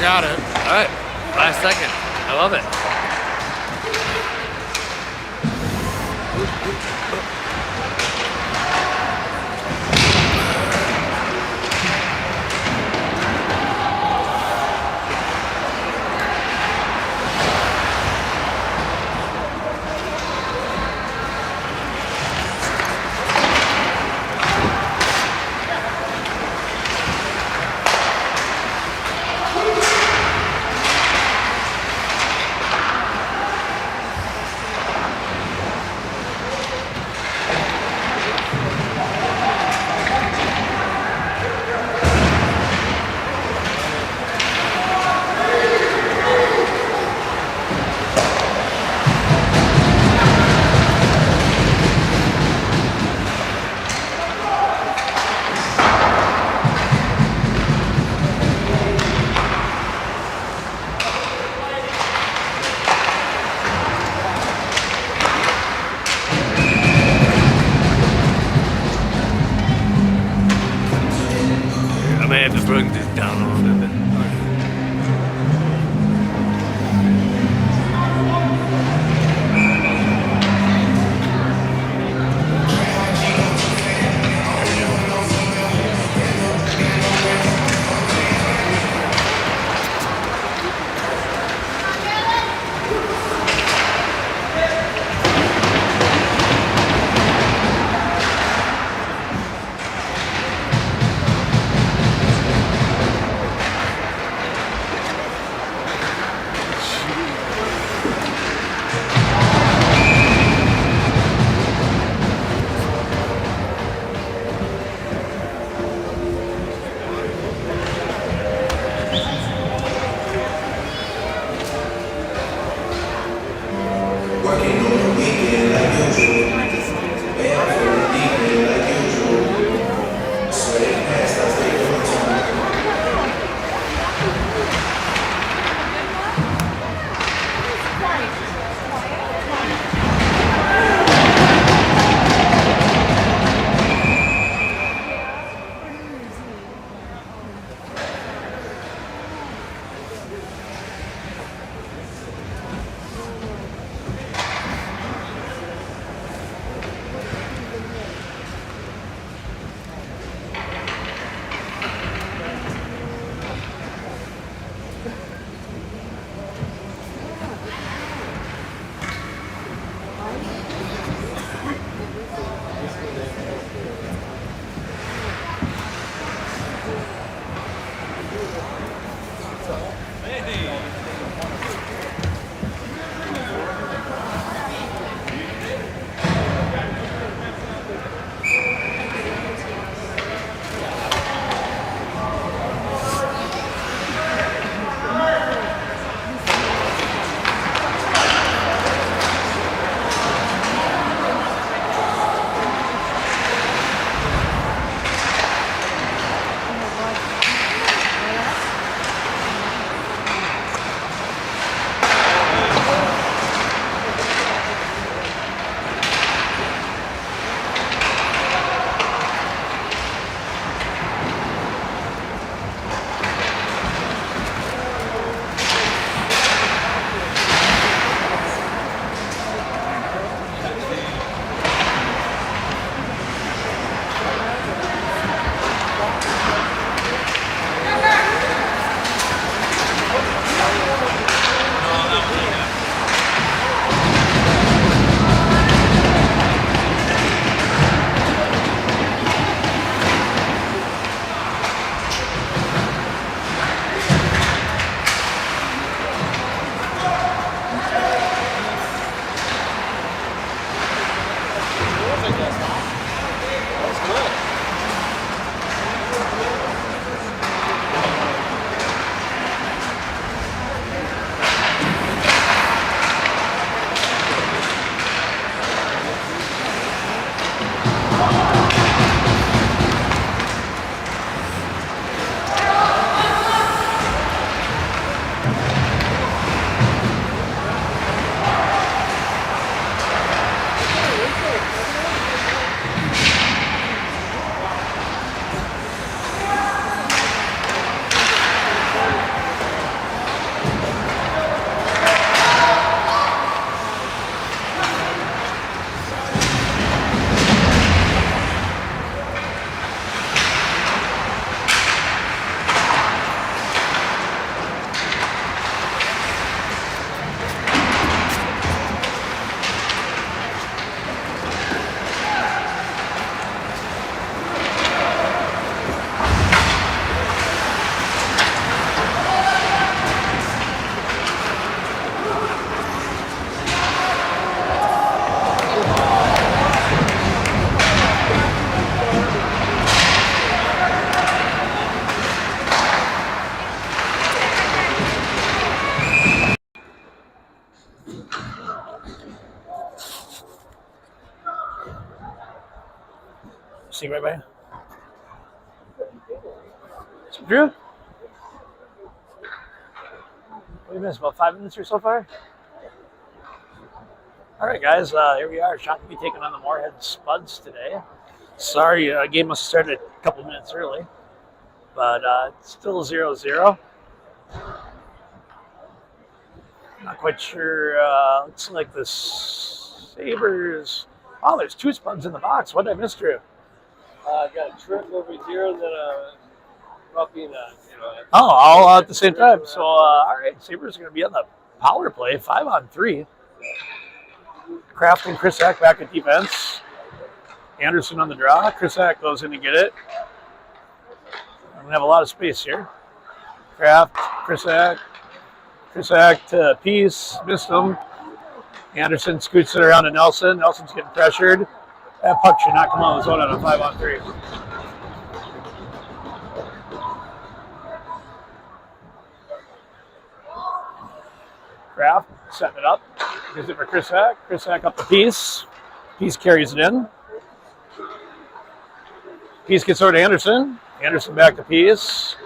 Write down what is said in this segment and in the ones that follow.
got it. All right, last second. I love it. I may have to bring this down a little bit. take right by. So, Drew? What do you miss? About 5 minutes or so far? All right, guys. Here we are. Shakopee taking on the Moorhead Spuds today. Sorry, game must have started a couple minutes early. But it's still 0-0. Not quite sure. Looks like the Sabres. Oh, there's 2 Spuds in the box. What did I miss, Drew? I got a trick over here and then a roughing. Oh, all at the same time. So, all right, Sabres are going to be on the power play, 5-on-3. Kraft and Krisak back at defense. Anderson on the draw. Krisak goes in to get it. I'm going to have a lot of space here. Kraft, Krisak to Peace, missed him. Anderson scoots it around to Nelson. Nelson's getting pressured. That puck should not come out of the zone on a 5-on-3. Kraft setting it up. Gives it for Krisak. Krisak up to Peace. Peace carries it in. Peace gets over to Anderson. Anderson back to Peace.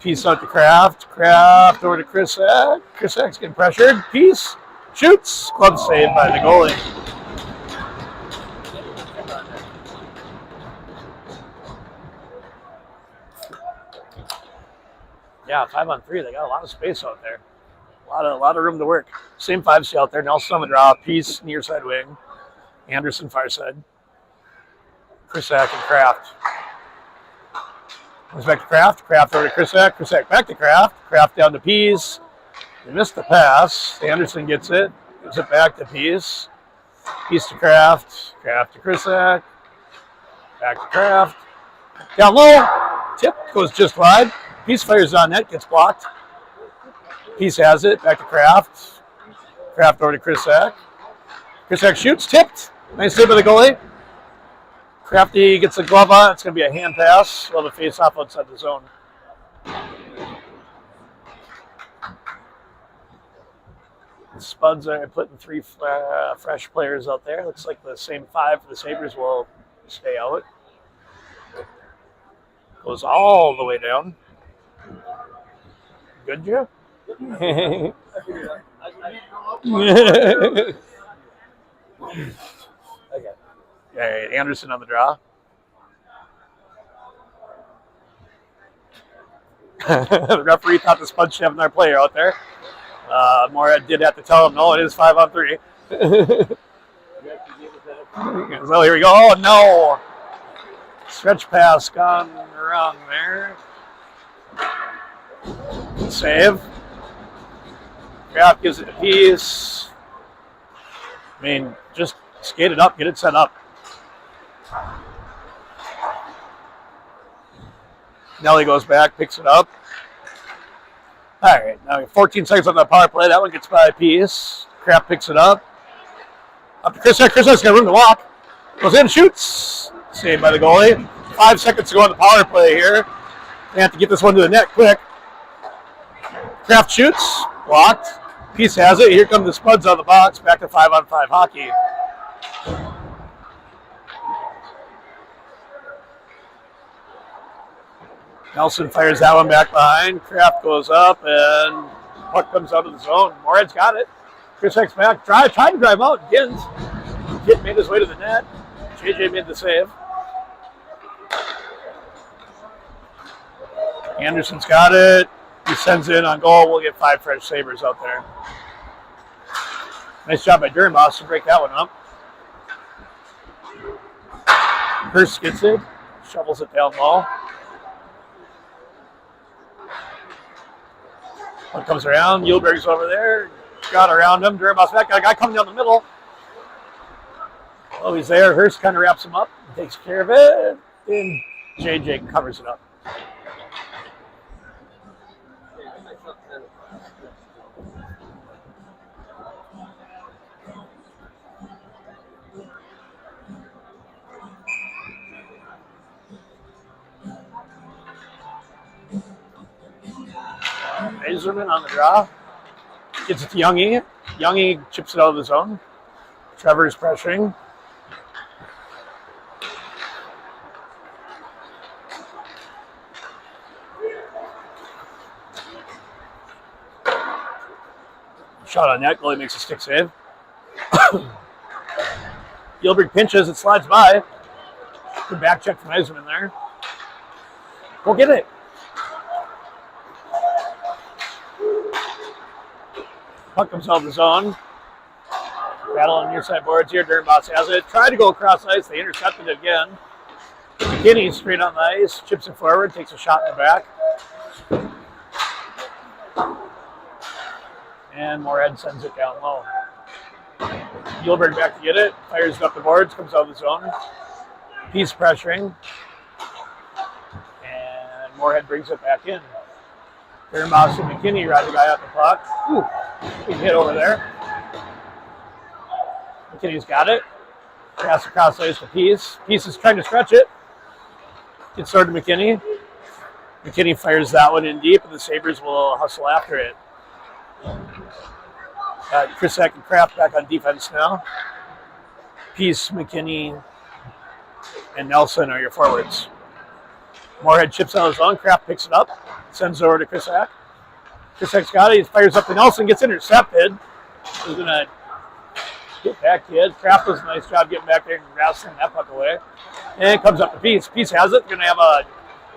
Peace out to Kraft. Kraft over to Krisak. Krisak's getting pressured. Peace shoots. Glove saved by the goalie. Yeah, 5-on-3. They got a lot of space out there. A lot of room to work. Same 5C out there. Nelson on the draw. Peace near side wing. Anderson far side. Krisak and Kraft. Comes back to Kraft. Kraft over to Krisak. Krisak back to Kraft. Kraft down to Peace. They missed the pass. Anderson gets it. Gives it back to Peace. Peace to Kraft. Kraft to Krisak. Back to Kraft. Down low. Tip goes just wide. Peace fires on net. Gets blocked. Peace has it. Back to Kraft. Kraft over to Krisak. Krisak shoots. Tipped. Nice save by the goalie. Crafty gets the glove on. It's going to be a hand pass. Well, the face off outside the zone. The Spuds are putting 3 fresh players out there. Looks like the same 5 for the Sabres will stay out. Goes all the way down. Good, Joe? Okay. Anderson on the draw. The referee thought the Spuds should have another player out there. Moorhead did have to tell him, no, it is 5-on-3. So here we go. Oh, no. Stretch pass gone wrong there. Save. Kraft gives it to Peace. I mean, just skate it up, get it set up. Nelly goes back, picks it up. All right, now 14 seconds on the power play. That one gets by Peace. Kraft picks it up. Up to Krisak. Krisak's got room to walk. Goes in, shoots. Saved by the goalie. 5 seconds to go on the power play here. They have to get this one to the net quick. Kraft shoots. Blocked. Peace has it. Here come the Spuds out of the box. Back to 5-on-5 hockey. Nelson fires that one back behind. Kraft goes up, and puck comes out of the zone. Moorhead's got it. Krisak's back. Tried to drive out. Didn't. Kid made his way to the net. JJ made the save. Anderson's got it. He sends it in on goal. We'll get 5 fresh Sabres out there. Nice job by Durmouse to break that one up. Hurst gets it. Shovels it down low. One comes around. Yulberg's over there. Got around him. Durmouse back. Got a guy coming down the middle. Oh, he's there. Hurst kind of wraps him up. Takes care of it. And JJ covers it up. Mazerman on the draw. Gets it to Youngie. Youngie chips it out of the zone. Trevor's pressuring. Shot on net. Goalie makes a stick save. Gilbert pinches. It slides by. Good back check from Eiserman there. Go get it. Puck comes out of the zone. Battle on the near side boards here. Dernbos has it. Tried to go across ice. They intercepted it again. McKinney straight on the ice. Chips it forward. Takes a shot in the back. And Moorhead sends it down low. Gilbert back to get it. Fires it up the boards. Comes out of the zone. He's pressuring. And Moorhead brings it back in. Dernbos and McKinney ride the guy out the puck. Ooh, he's hit over there. McKinney's got it. Pass across ice to Peace. Peace is trying to stretch it. Gets started to McKinney. McKinney fires that one in deep, and the Sabres will hustle after it. Krisak and Kraft back on defense now. Peace, McKinney, and Nelson are your forwards. Moorhead chips out of his zone. Kraft picks it up. Sends it over to Krisak. Krisak's got it. He fires up to Nelson. Gets intercepted. He's going to get that kid. Kraft does a nice job getting back there and wrestling that puck away. And it comes up to Peace. Peace has it. Going to have a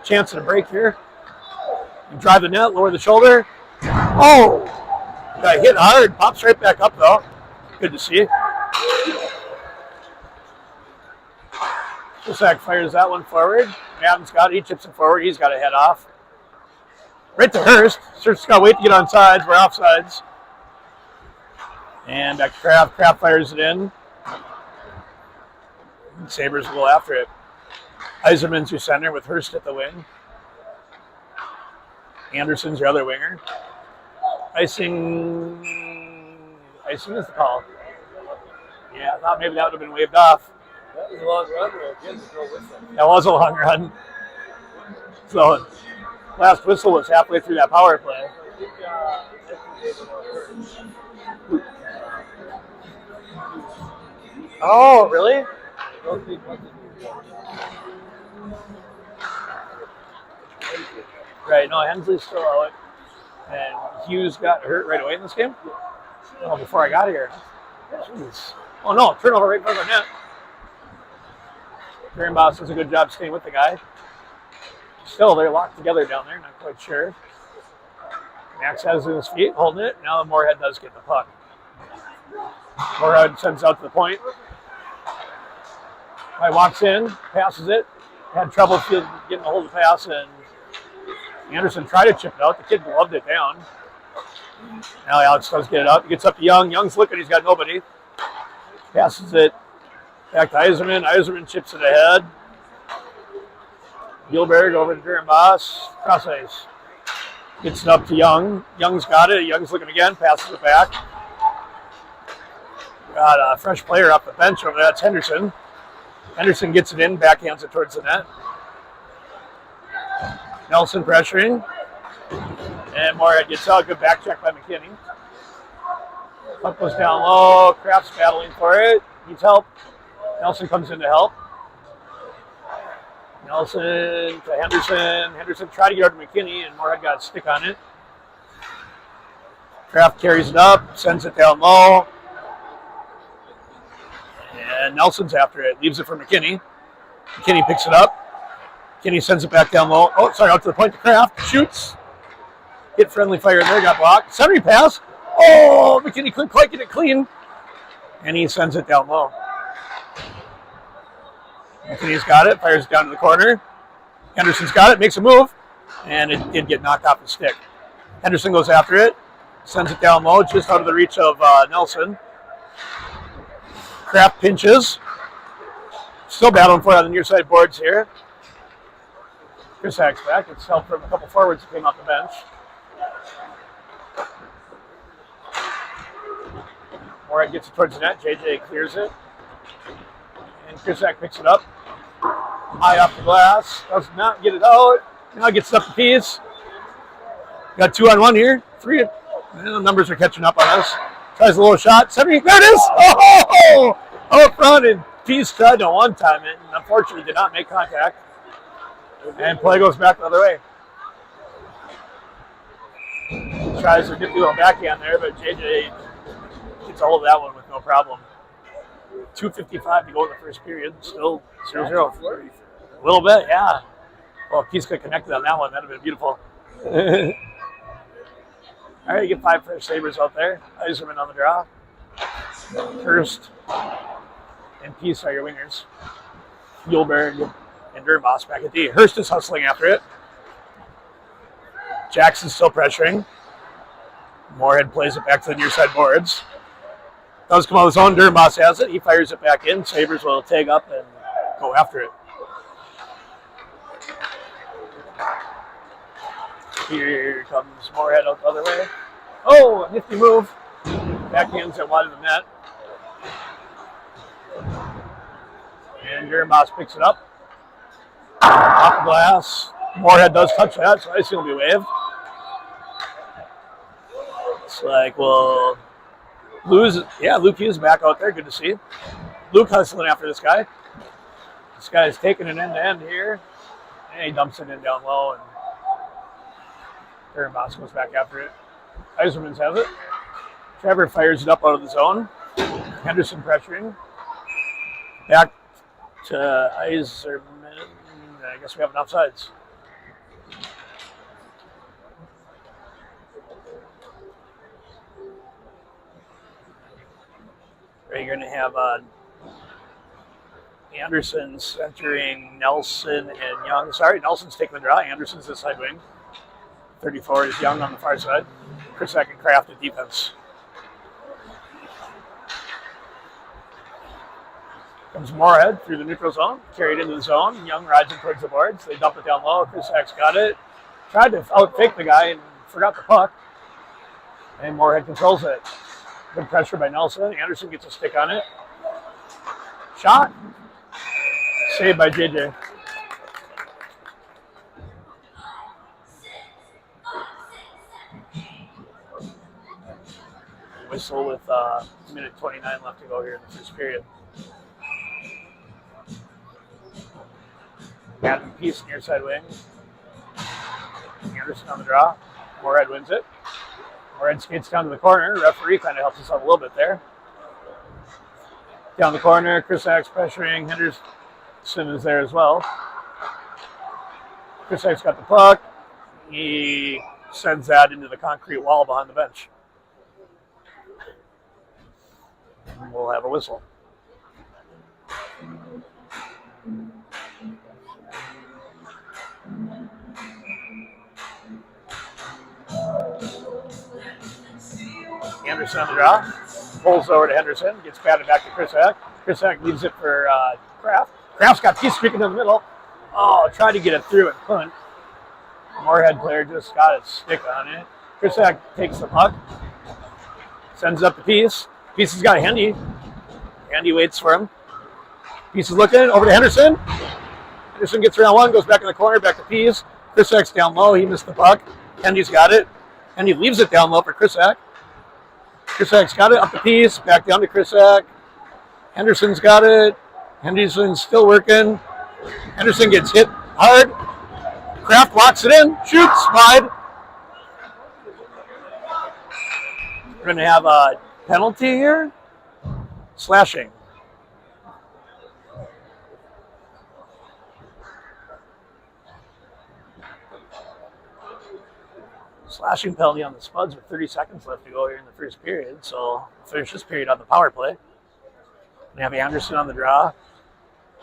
chance at a break here. You drive the net, lower the shoulder. Oh! Got hit hard. Pops right back up, though. Good to see. Krisak fires that one forward. Madden's got it. He chips it forward. He's got to head off. Right to Hurst. Hurst's got to wait to get on sides. We're off sides. And back to Kraft. Kraft fires it in. And Sabres will go after it. Eiserman's your center with Hurst at the wing. Anderson's your other winger. Icing is the call. Yeah, I thought maybe that would have been waved off. That was a long run. Again, no whistle. That was a long run. So, last whistle was halfway through that power play. Oh, really? Right, no, Hensley's still out. And Hughes got hurt right away in this game? Oh, before I got here. Jeez. Oh, no, turnover right in front of the net. Dernbos does a good job staying with the guy. Still, they're locked together down there, not quite sure. Max has it in his feet, holding it. Now Moorhead does get the puck. Moorhead sends out to the point. Guy walks in, passes it. Had trouble getting a hold of the pass, and Anderson tried to chip it out. The kid gloved it down. Now Alex does get it up. He gets up to Young. Young's looking. He's got nobody. Passes it back to Eiserman. Eiserman chips it ahead. Gilbert over to Dernbos. Cross ice. Gets it up to Young. Young's got it. Young's looking again. Passes it back. Got a fresh player up the bench over there. That's Henderson. Henderson gets it in. Backhands it towards the net. Nelson pressuring. And Moorhead gets out. Good back check by McKinney. Puck goes down low. Kraft's battling for it. Needs help. Nelson comes in to help. Nelson to Henderson. Henderson tried to get over to McKinney, and Moorhead got a stick on it. Kraft carries it up, sends it down low. And Nelson's after it. Leaves it for McKinney. McKinney picks it up. McKinney sends it back down low. Oh, sorry, out to the point to Kraft. Shoots. Hit friendly fire in there. Got blocked. Centering pass. Oh, McKinney couldn't quite get it clean. And he sends it down low. McKinney's got it. Fires it down to the corner. Henderson's got it. Makes a move. And it did get knocked off the stick. Henderson goes after it. Sends it down low. Just out of the reach of Nelson. Kraft pinches. Still battling for it on the near side boards here. Krisak's back. It's help from a couple forwards that came off the bench. Moorhead gets it towards the net. JJ clears it. And Krisak picks it up. High off the glass. Does not get it out. Now gets it up the piece. Got 2-on-1 here. 3. The numbers are catching up on us. Tries a little shot. 70. There it is. Oh! Up front, and Peace tried to one-time it, and unfortunately did not make contact. And play goes back the other way. Tries to get the little backhand there, but JJ gets all of that one with no problem. 2:55 to go in the first period. Still 0-0. A little bit, yeah. Well, if Peace could connected on that one, that'd have been beautiful. All right, you get 5 fresh Sabres out there. Iserman on the draw. Hurst and Peace are your wingers. Gilbert and Dermos back at D. Hurst is hustling after it. Jackson's still pressuring. Moorhead plays it back to the near side boards. Does come out of his own. Dermos has it. He fires it back in. Sabres will tag up and go after it. Here comes Moorhead out the other way. Oh, nifty move. Backhands it wide of the net. And Dermos picks it up. Off the glass. Moorhead does touch that, so I assume it'll be waved. It's like we'll lose. Yeah, Luke Hughes back out there. Good to see. Luke hustling after this guy. This guy's taking it end to end here. And he dumps it in down low. And Dermos goes back after it. Iserman's has it. Trevor fires it up out of the zone. Henderson pressuring. Back to Iserman. I guess we have enough sides. You're going to have Anderson centering Nelson and Young. Sorry, Nelson's taking the draw. Anderson's the side wing. 34 is Young on the far side. Krisak and Kraft at defense. Comes Moorhead through the neutral zone, carried into the zone. Young rides it towards the boards. They dump it down low. Krisak's got it. Tried to out-fake the guy and forgot the puck. And Moorhead controls it. Good pressure by Nelson. Anderson gets a stick on it. Shot. Saved by JJ. Whistle with minute 29 left to go here in the first period. Adam Peace near side wing. Anderson on the draw. Moorhead wins it. Moorhead skates down to the corner. Referee kind of helps us out a little bit there. Down the corner, Krisak's pressuring. Henderson is there as well. Krisak's got the puck. He sends that into the concrete wall behind the bench. And we'll have a whistle. Anderson on the draw. Pulls over to Henderson. Gets batted back to Krisak. Krisak leaves it for Kraft. Kraft's got Peace streaking in the middle. Oh, tried to get it through and couldn't. Moorhead player just got his stick on it. Krisak takes the puck. Sends it up to Peace. Peace has got a handy. Handy waits for him. Peace is looking over to Henderson. Henderson gets around one, goes back in the corner, back to Peace. Krisak's down low. He missed the puck. Hendy's got it. Hendy leaves it down low for Krisak. Krisak's got it up to Peace, back down to Krisak. Henderson's got it. Henderson's still working. Henderson gets hit hard. Kraft locks it in, shoots wide. We're going to have a penalty here. Slashing. Slashing penalty on the Spuds with 30 seconds left to go here in the first period. So finish this period on the power play. We have Anderson on the draw.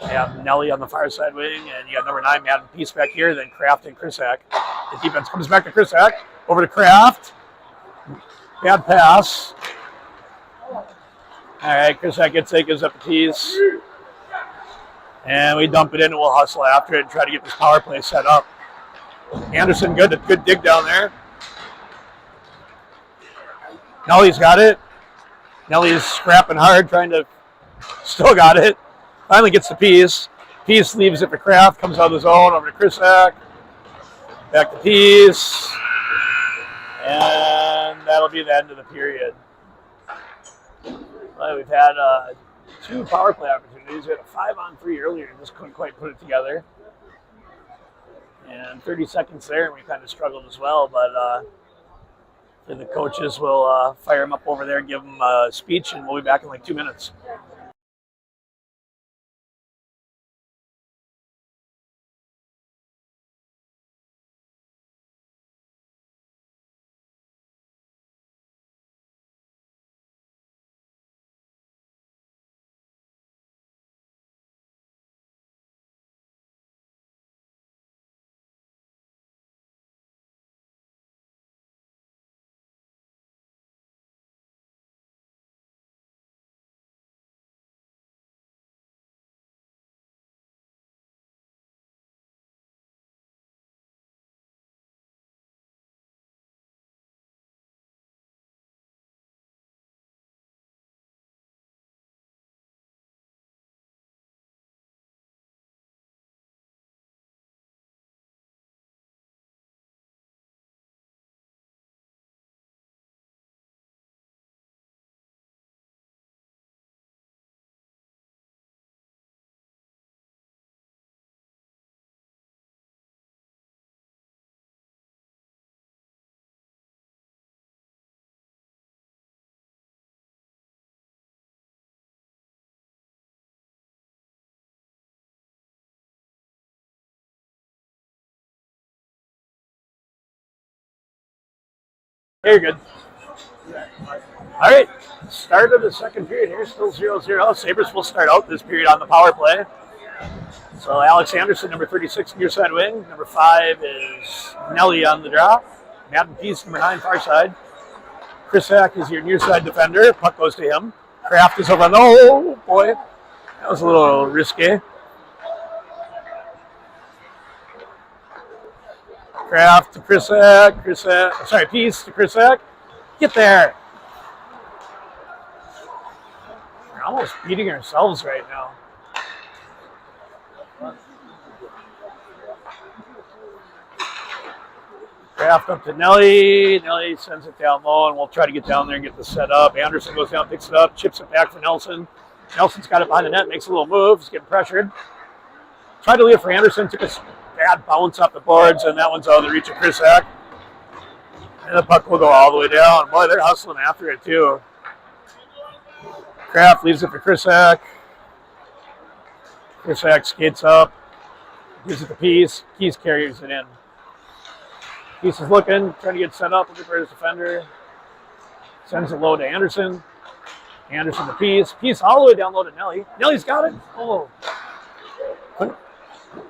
We have Nelly on the far side wing, and you got number 9, Madden Peace back here, then Kraft and Krisak. The defense comes back to Krisak. Over to Kraft. Bad pass. All right, Krisak gets it, gives up a Peace. And we dump it in, and we'll hustle after it and try to get this power play set up. Anderson, good dig down there. Nelly's got it. Nelly's scrapping hard, trying to, still got it. Finally gets the Peace. Peace leaves it for Kraft, comes out of the zone, over to Krisak. Back to Peace. And that'll be the end of the period. Well, we've had 2 power play opportunities. We had a 5-on-3 earlier and just couldn't quite put it together. And 30 seconds there, and we kind of struggled as well, but And the coaches will fire him up over there, give him a speech, and we'll be back in like 2 minutes. Very good. All right, start of the second period here, still 0-0. Sabres will start out this period on the power play. So Alex Anderson, number 36, near side wing. Number 5 is Nelly on the draw. Madden Peace, number 9, far side. Krisak is your near side defender. Puck goes to him. Kraft is over. Oh, boy. That was a little risky. Kraft to Krisak. Peace to Krisak. Get there. We're almost beating ourselves right now. Kraft up to Nelly. Nelly sends it down low, and we'll try to get down there and get this set up. Anderson goes down, picks it up, chips it back for Nelson. Nelson's got it behind the net, makes a little move. He's getting pressured. Tried to leave it for Anderson, took a bad bounce off the boards, and that one's out of the reach of Krisak. And the puck will go all the way down. Boy, they're hustling after it, too. Kraft leaves it for Krisak. Krisak skates up, gives it to Peace. Peace carries it in. Peace is looking, trying to get set up, looking for his defender. Sends it low to Anderson. Anderson to Peace. Peace all the way down low to Nelly. Nelly's got it. Oh.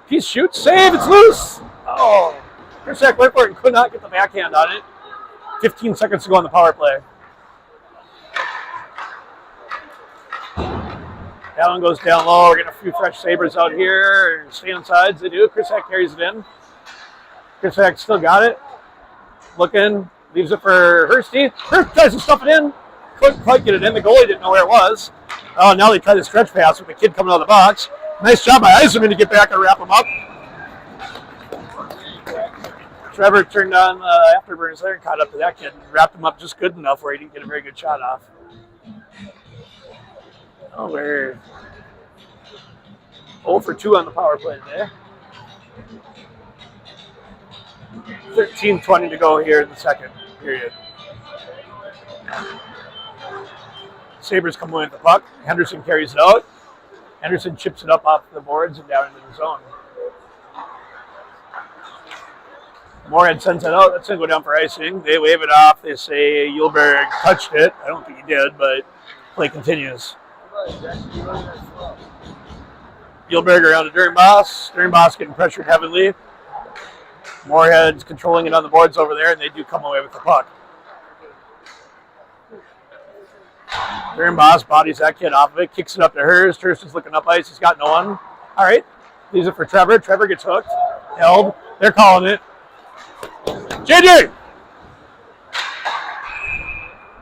Peace shoots. Save. It's loose. Oh. Krisak went for it and could not get the backhand on it. 15 seconds to go on the power play. That one goes down low. We're getting a few fresh Sabres out here. Stay on sides. They do. Krisak carries it in. Krisak still got it. Looking. Leaves it for Hursty. Hurst tries to stuff it in. Couldn't quite get it in. The goalie didn't know where it was. Oh, now they tried to stretch pass with the kid coming out of the box. Nice job by Eiserman to get back and wrap him up. Trevor turned on afterburners there and caught up to that kid and wrapped him up just good enough where he didn't get a very good shot off. Oh, we're 0 for 2 on the power play today. 13:20 to go here in the second period. Sabres come away with the puck. Henderson carries it out. Henderson chips it up off the boards and down into the zone. Moorhead sends it out. That's going to go down for icing. They wave it off. They say Yulberg touched it. I don't think he did, but play continues. Yulberg around to Dernbos. Dernbos getting pressured heavily. Moorhead's controlling it on the boards over there, and they do come away with the puck. Dernbos bodies that kid off of it, kicks it up to Hurst. Hurst is looking up ice. He's got no one. All right. Leaves it for Trevor. Trevor gets hooked. Held. They're calling it. JJ!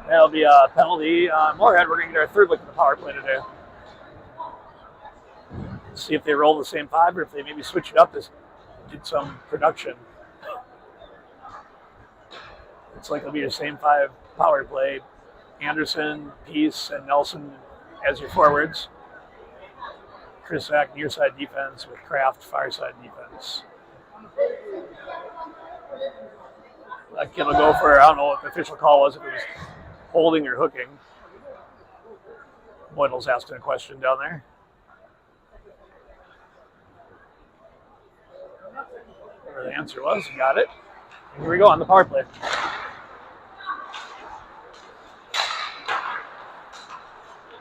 That'll be a penalty on Moorhead. We're going to get our third look at the power play today. See if they roll the same 5 or if they maybe switch it up to did some production. It's like it'll be the same 5 power play. Anderson, Peace, and Nelson as your forwards. Krisak near side defense with Kraft far side defense. That kid will go for, I don't know what the official call was, if it was holding or hooking. Boydle's asking a question down there. Whatever the answer was, got it. And here we go on the power play.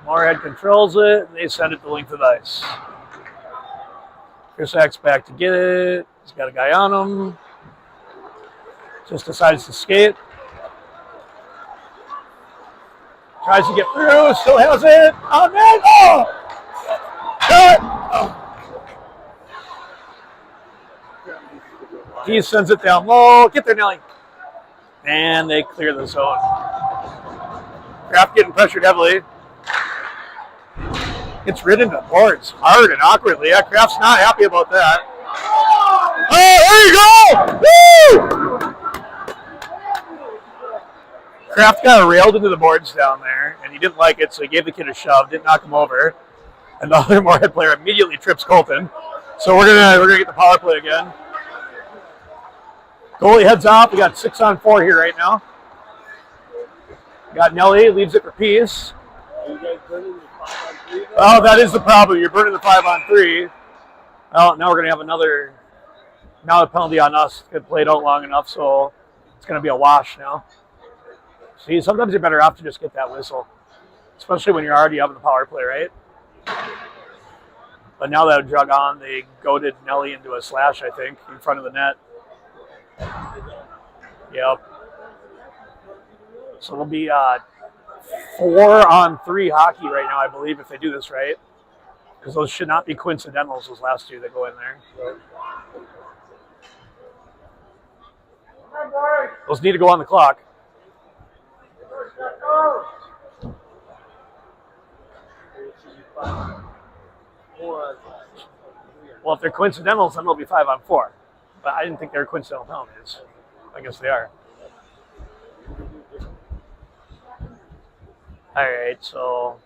Moorhead controls it, and they send it the length of the ice. Krusak's back to get it. He's got a guy on him. Just decides to skate. Tries to get through, still has it. Oh, man! Oh! Shot! Oh. He sends it down low. Get there, Nelly. And they clear the zone. Kraft getting pressured heavily. Gets ridden to boards hard and awkwardly. Yeah, Kraft's not happy about that. Oh, there you go! Woo! Kraft got railed into the boards down there, and he didn't like it, so he gave the kid a shove, didn't knock him over. And the other Moorhead player immediately trips Colton. So we're gonna get the power play again. Goalie heads off. We got 6-on-4 here right now. Got Nelly, leaves it for Peace. Oh, that is the problem. You're burning the 5-on-3. Well, now we're going to have another penalty on us. It played out long enough, so it's going to be a wash now. See, sometimes you're better off to just get that whistle, especially when you're already up in the power play, right? But now that it drug on, they goaded Nelly into a slash, I think, in front of the net. Yep. So it'll be 4-on-3 hockey right now, I believe, if they do this right. Because those should not be coincidentals, those last two that go in there. Those need to go on the clock. Well, if they're coincidentals, then they'll be 5-on-4. But I didn't think they were coincidental penalties. I guess they are. All right, so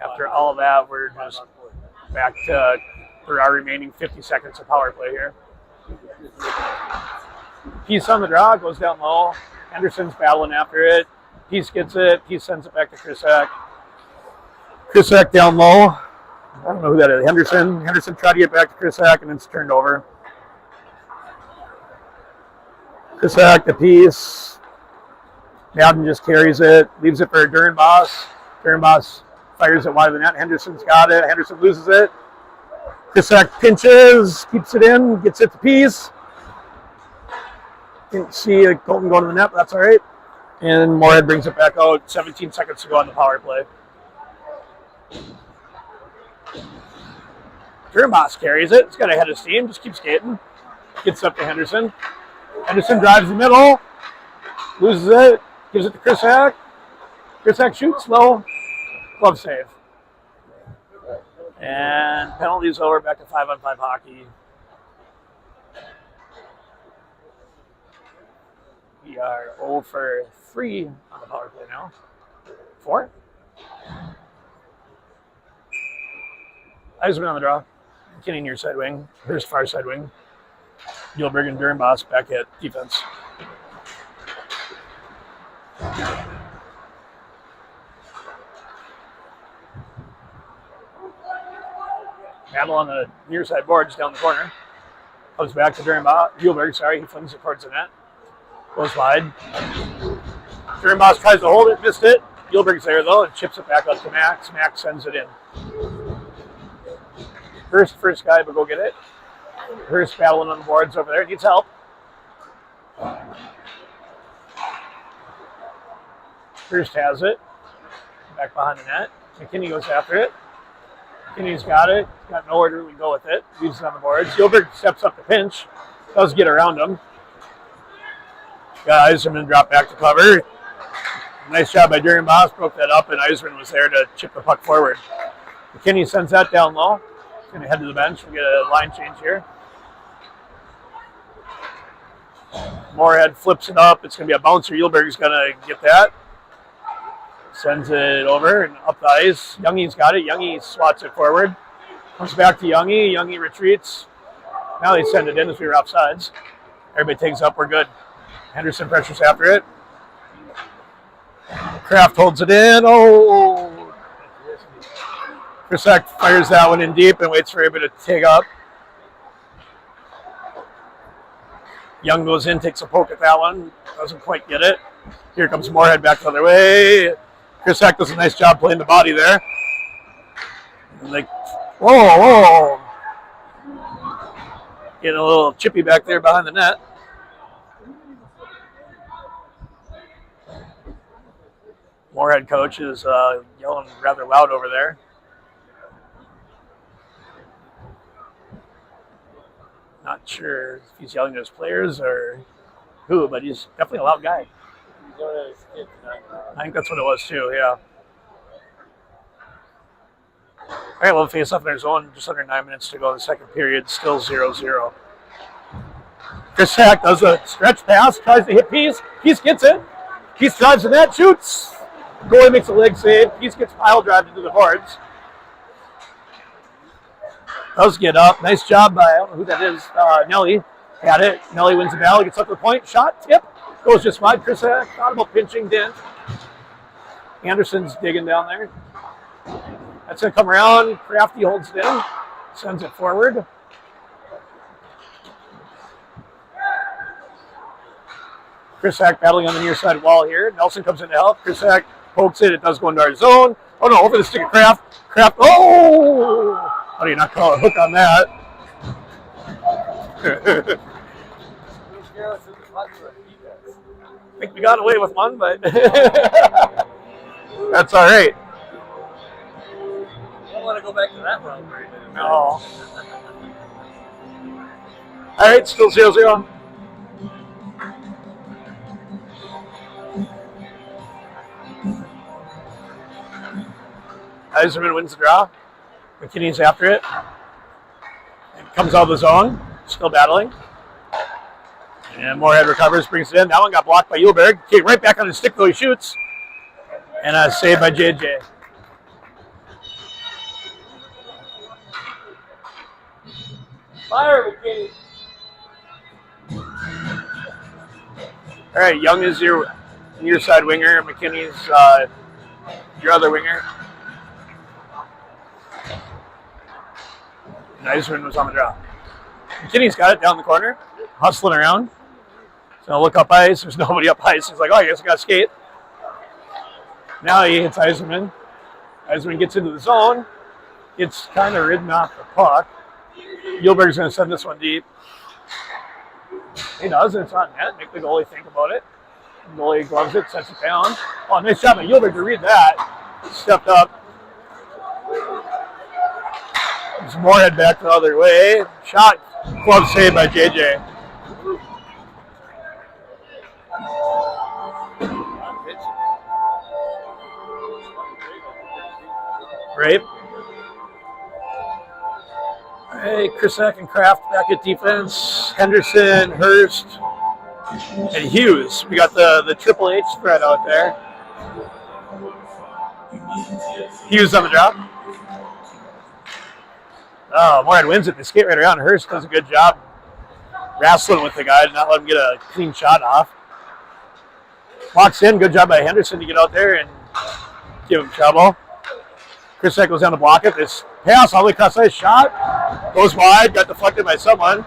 after all of that, we're just back to for our remaining 50 seconds of power play here. Peace on the draw, goes down low. Henderson's battling after it. Peace gets it. Peace sends it back to Krusak. Krusak down low. I don't know who that is. Henderson. Henderson tried to get back to Krusak, and it's turned over. Krusak to Peace. Madden just carries it, leaves it for Dernbos. Dernbos fires it wide of the net. Henderson's got it. Henderson loses it. Krusak pinches, keeps it in, gets it to Peace. Didn't see Colton go to the net, but that's all right. And Moorhead brings it back out. 17 seconds to go on the power play. Dernbos carries it. It's got a head of steam, just keeps skating. Gets up to Henderson. Henderson drives the middle, loses it, gives it to Krusak. Krusak shoots low, glove save. And penalties over, back to 5-on-5 hockey. We are 0 for 3 on the power play now. 4? Eisman on the draw. McKinney near side wing. Here's far side wing. Gilbert and Dernbos back at defense. Battle on the near side boards down the corner. Comes back to Dernbos. Gilbert, sorry, he flings it towards the net. Goes wide. Dernbos tries to hold it, missed it. Gilbert's there though, and chips it back up to Max. Max sends it in. First guy, but go get it. Hurst battling on the boards over there. Needs help. Hurst has it. Back behind the net. McKinney goes after it. McKinney's got it. Got nowhere to really go with it. Leaves it on the boards. Gilbert steps up to pinch. Does get around him. Got Eiserman drop back to cover. Nice job by Dernbos. Broke that up, and Eiserman was there to chip the puck forward. McKinney sends that down low. He's going to head to the bench. We'll get a line change here. Moorhead flips it up. It's going to be a bouncer. Yulberg's going to get that. Sends it over and up the ice. Youngy's got it. Youngy swats it forward. Comes back to Youngy. Youngy retreats. Now they send it in as we were offsides. Everybody takes up. We're good. Henderson pressures after it. Kraft holds it in. Oh! Krisak fires that one in deep and waits for him to take up. Young goes in, takes a poke at that one. Doesn't quite get it. Here comes Moorhead back the other way. Krisak does a nice job playing the body there. Like, whoa. Getting a little chippy back there behind the net. Moorhead coach is yelling rather loud over there. Not sure if he's yelling at his players or who, but he's definitely a loud guy. I think that's what it was too, yeah. All right, we'll face off in their zone. Just under 9 minutes to go in the second period. Still 0-0. Krisak does a stretch pass, tries to hit Peace. Peace gets it. Peace drives the net, shoots. Goalie makes a leg save. Peace gets pile drive into the boards. Does get up. Nice job by, I don't know who that is, Nelly. Had it. Nelly wins the battle, gets up to the point. Shot, tip. Goes just wide. Krisak thought about pinching, didn't. Anderson's digging down there. That's going to come around. Crafty holds it in. Sends it forward. Krisak battling on the near side wall here. Nelson comes in to help. Krisak pokes it. It does go into our zone. Oh, no, over the stick of Kraft. Kraft. Oh! How do you not call a hook on that? I think we got away with one, but that's all right. I don't want to go back to that round. No. All right, still 0-0. Eiserman wins the draw. McKinney's after it. It comes out of the zone. Still battling. And Moorhead recovers, brings it in. That one got blocked by Yulberg. Came right back on his stick, though he shoots. And a save by JJ. Fire, McKinney. All right, Young is your near side winger. McKinney's your other winger. And Eiserman was on the draw. McKinney's got it down the corner, hustling around. So look up ice. There's nobody up ice. He's like, oh, I guess I got to skate. Now he hits Eiserman. Eiserman gets into the zone. It's kind of ridden off the puck. Gilbert's going to send this one deep. He does, and it's on net. Make the goalie think about it. The goalie gloves it, sets it down. Oh, nice job by Gilbert to read that. Stepped up. There's Moorhead back the other way. Shot, glove save by JJ. Right. Hey, Krisak and Kraft back at defense. Henderson, Hurst, and Hughes. We got the Triple H spread out there. Hughes on the drop. Oh, Moorhead wins it. They skate right around. Hurst does a good job wrestling with the guy to not let him get a clean shot off. Walks in. Good job by Henderson to get out there and give him trouble. Krisak goes down to block it. This pass all the way across the ice. Shot. Goes wide. Got deflected by someone.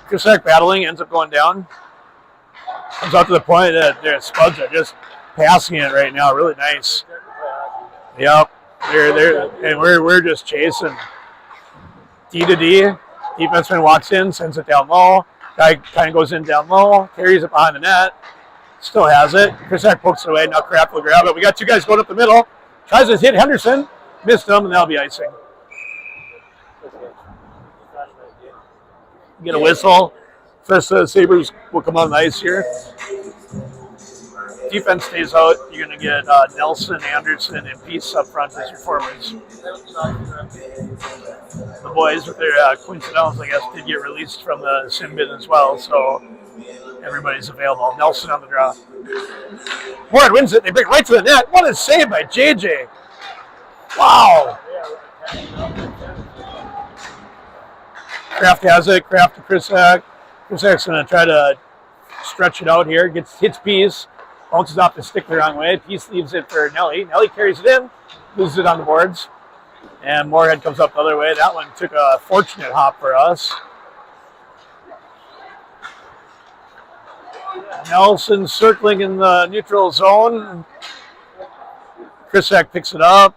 Krisak battling. Ends up going down. Comes out to the point that their Spuds are just passing it right now. Really nice. Yep. And we're just chasing. D to D. Defenseman walks in, sends it down low. Guy kind of goes in down low, carries it behind the net. Still has it. Krisak pokes it away. Now Kraft will grab it. We got two guys going up the middle. Tries to hit Henderson. Missed him, and that'll be icing. Get a whistle. First Sabres will come on the ice here. Defense stays out. You're going to get Nelson, Anderson, and Peace up front as your forwards. The boys, with their coincidence, I guess, did get released from the sin bin as well, so everybody's available. Nelson on the draw. Moorhead wins it. They bring it right to the net. What a save by JJ. Wow. Kraft has it. Kraft to Krisak. Krisak's going to try to stretch it out here. Hits Pease. Bounces off the stick the wrong way. Pease leaves it for Nelly. Nelly carries it in. Loses it on the boards. And Moorhead comes up the other way. That one took a fortunate hop for us. Nelson circling in the neutral zone. Krisak picks it up.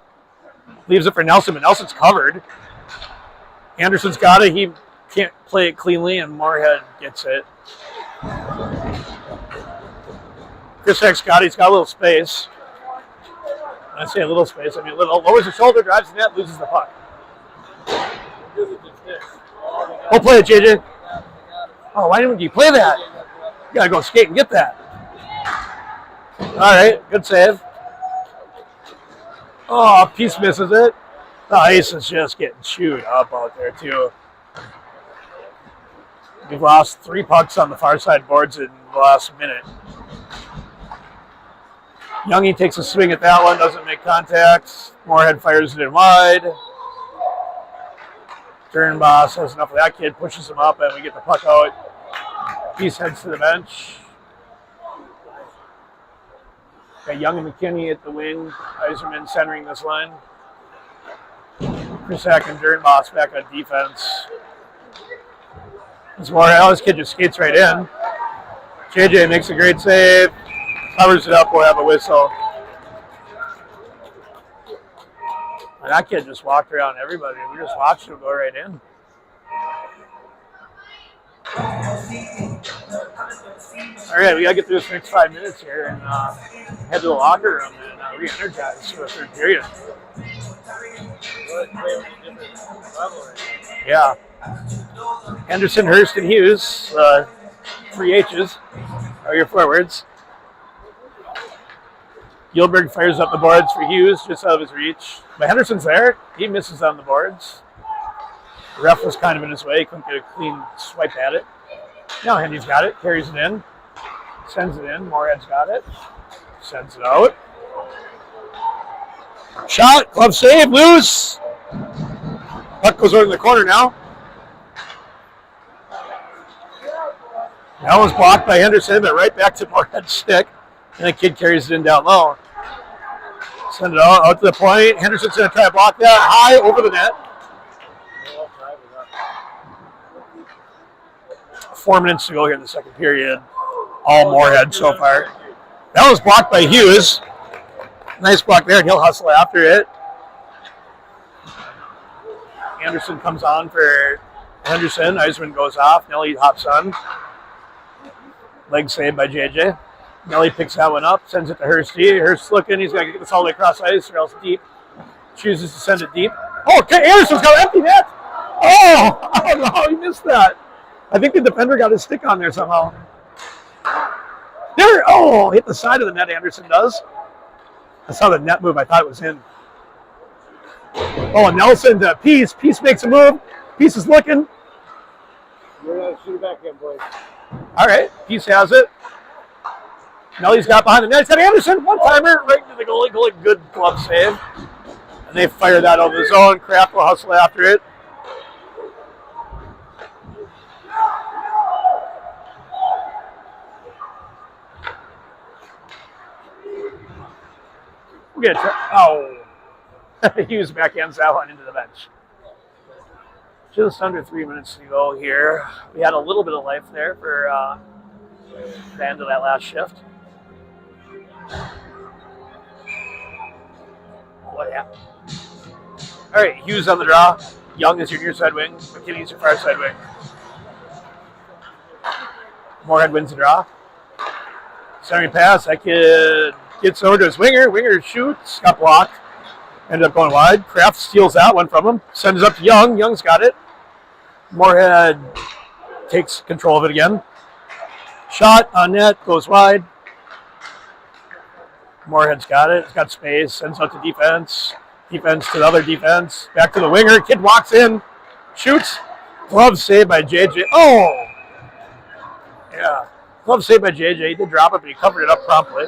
Leaves it for Nelson, but Nelson's covered. Anderson's got it. He can't play it cleanly, and Moorhead gets it. Krisak's got it. He's got a little space. When I say a little space, I mean a little. Lowers the shoulder, drives the net, loses the puck. We'll play it, JJ. Oh, why didn't you play that? You got to go skate and get that. All right, good save. Oh, Peace misses it. The ice is just getting chewed up out there, too. We've lost 3 pucks on the far side boards in the last minute. Youngie takes a swing at that one, doesn't make contact. Moorhead fires it in wide. Turnboss has enough of that kid, pushes him up, and we get the puck out. Peace heads to the bench. Got Young and McKinney at the wing. Eiserman centering this line. Krisak and Turnboss back on defense. This Moorhead, this kid just skates right in. JJ makes a great save. Covers it up, we'll have a whistle. And that kid just walked around everybody. We just watched him go right in. All right, we got to get through this next 5 minutes here and head to the locker room and re-energize for the third period. Yeah. Henderson, Hurst, and Hughes, 3 H's are your forwards. Gilbert fires up the boards for Hughes, just out of his reach. But Henderson's there. He misses on the boards. The ref was kind of in his way. He couldn't get a clean swipe at it. Now Hendy's got it. Carries it in. Sends it in. Moorhead's got it. Sends it out. Shot. Glove save. Loose. Puck goes over in the corner now. That was blocked by Henderson, but right back to Moorhead's stick. And the kid carries it in down low. Send it out to the point. Henderson's going to try to block that. High over the net. 4 minutes to go here in the second period. All Moorhead so far. That was blocked by Hughes. Nice block there, and he'll hustle after it. Anderson comes on for Henderson. Eisman goes off. Nelly hops on. Leg saved by JJ. Nelly picks that one up, sends it to Hursty. Hurst's looking. He's got to get this all the way across ice or else deep. Chooses to send it deep. Oh, Anderson's got an empty net. Oh no, he missed that. I think the defender got his stick on there somehow. There, hit the side of the net, Anderson does. I saw the net move. I thought it was in. Oh, Nelson to Peace. Peace makes a move. Peace is looking. We're going to shoot it back in, boys. All right, Peace has it. Nelly's got behind the net. He's got Anderson. One-timer right into the goalie. Goalie, good glove save. And they fire that over the zone. Kraft will hustle after it. We're going to Hughes backhands that one into the bench. Just under 3 minutes to go here. We had a little bit of life there for the end of that last shift. What happened? All right, Hughes on the draw. Young is your near side wing. McKinney's your far side wing. Moorhead wins the draw. Centering pass. That kid gets over to his winger. Winger shoots. Got blocked. Ended up going wide. Kraft steals that one from him. Sends it up to Young. Young's got it. Moorhead takes control of it again. Shot on net. Goes wide. Moorhead's got it. It's got space. Sends out to defense. Defense to the other defense. Back to the winger. Kid walks in. Shoots. Glove saved by JJ. Oh! Yeah. Glove saved by JJ. He did drop it, but he covered it up promptly.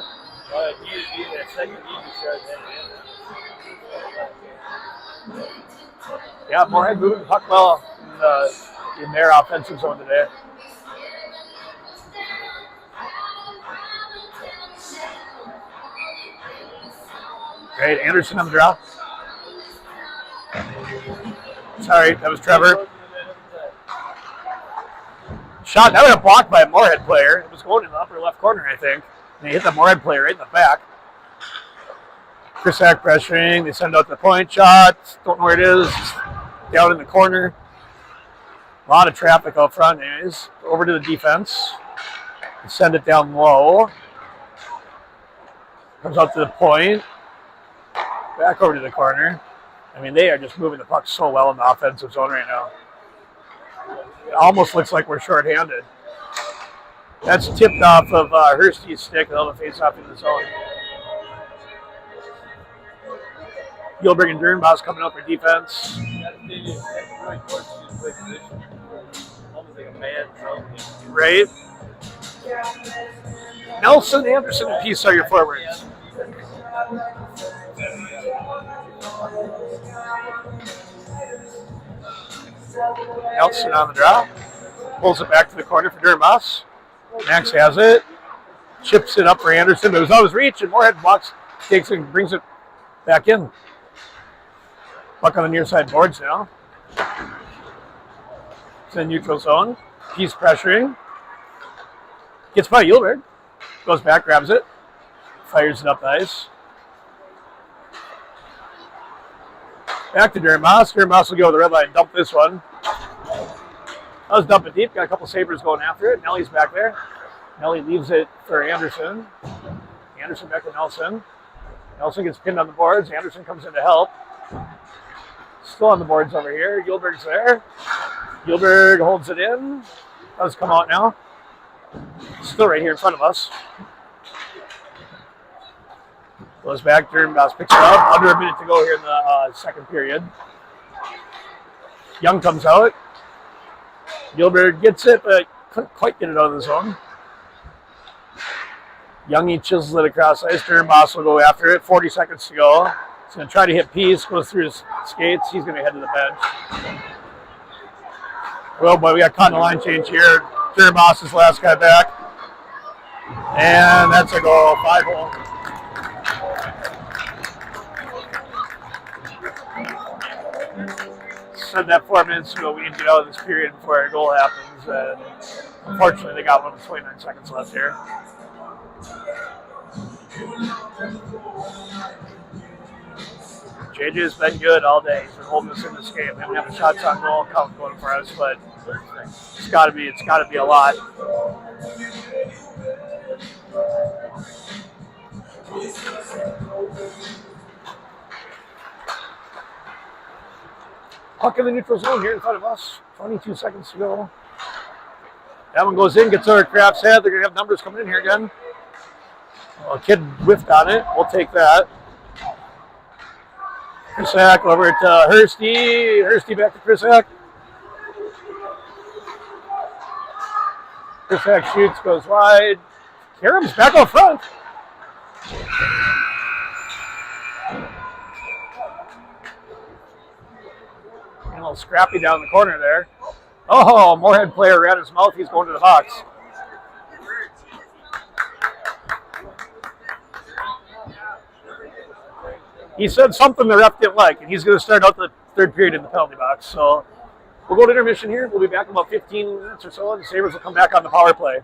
Yeah, Moorhead moving the puck well in their offensive zone today. Right, Anderson on the draw. Sorry, that was Trevor. Shot, that was a block by a Moorhead player. It was going in the upper left corner, I think. And he hit the Moorhead player right in the back. Krisak pressuring. They send out the point shot. Don't know where it is. Down in the corner. A lot of traffic out front, anyways. Over to the defense. They send it down low. Comes out to the point. Back over to the corner. I mean, they are just moving the puck so well in the offensive zone right now. It almost looks like we're shorthanded. That's tipped off of Hursty's stick. They'll have a face-off in the zone. Gilbert and Dernbos coming up for defense. Right. Nelson, Anderson, and Peace are your forwards. Nelson on the draw. Pulls it back to the corner for Dernbos. Max has it. Chips it up for Anderson, but it was out of his reach, and Moorhead blocks, takes it, and brings it back in. Puck on the near side boards now. It's in neutral zone. Peace pressuring. Gets by Gilbert. Goes back, grabs it. Fires it up the ice. Back to Dernbos. Dernbos will go to the red line and dump this one. That was dumping deep. Got a couple Sabres going after it. Nelly's back there. Nelly leaves it for Anderson. Anderson back to Nelson. Nelson gets pinned on the boards. Anderson comes in to help. Still on the boards over here. Gilbert's there. Gilbert holds it in. Does come out now. Still right here in front of us. Goes back. Dernbos picks it up. Under a minute to go here in the second period. Young comes out. Gilbert gets it, but couldn't quite get it out of the zone. Youngie chisels it across ice. Dernbos will go after it. 40 seconds to go. He's going to try to hit Peace. Goes through his skates. He's going to head to the bench. Well, boy, we got caught in the line change here. Dernbos is the last guy back. And that's a goal. 5-0. Said that 4 minutes ago. We need to get out of this period before a goal happens. And unfortunately, they got one with 29 seconds left here. JJ's been good all day. He's been holding us in this game. We haven't had a shots on goal count going for us, but it's got to be a lot. Puck in the neutral zone here in front of us. 22 seconds to go. That one goes in, gets over Kraft's head. They're going to have numbers coming in here again. Well, a kid whiffed on it. We'll take that. Krisak over to Hursty. Hursty back to Krisak. Krisak shoots, goes wide. Karam's back out front. A little scrappy down the corner there. Oh, Moorhead player ran his mouth. He's going to the box. He said something the ref didn't like, and he's going to start out the third period in the penalty box. So we'll go to intermission here. We'll be back in about 15 minutes or so, and the Sabres will come back on the power play.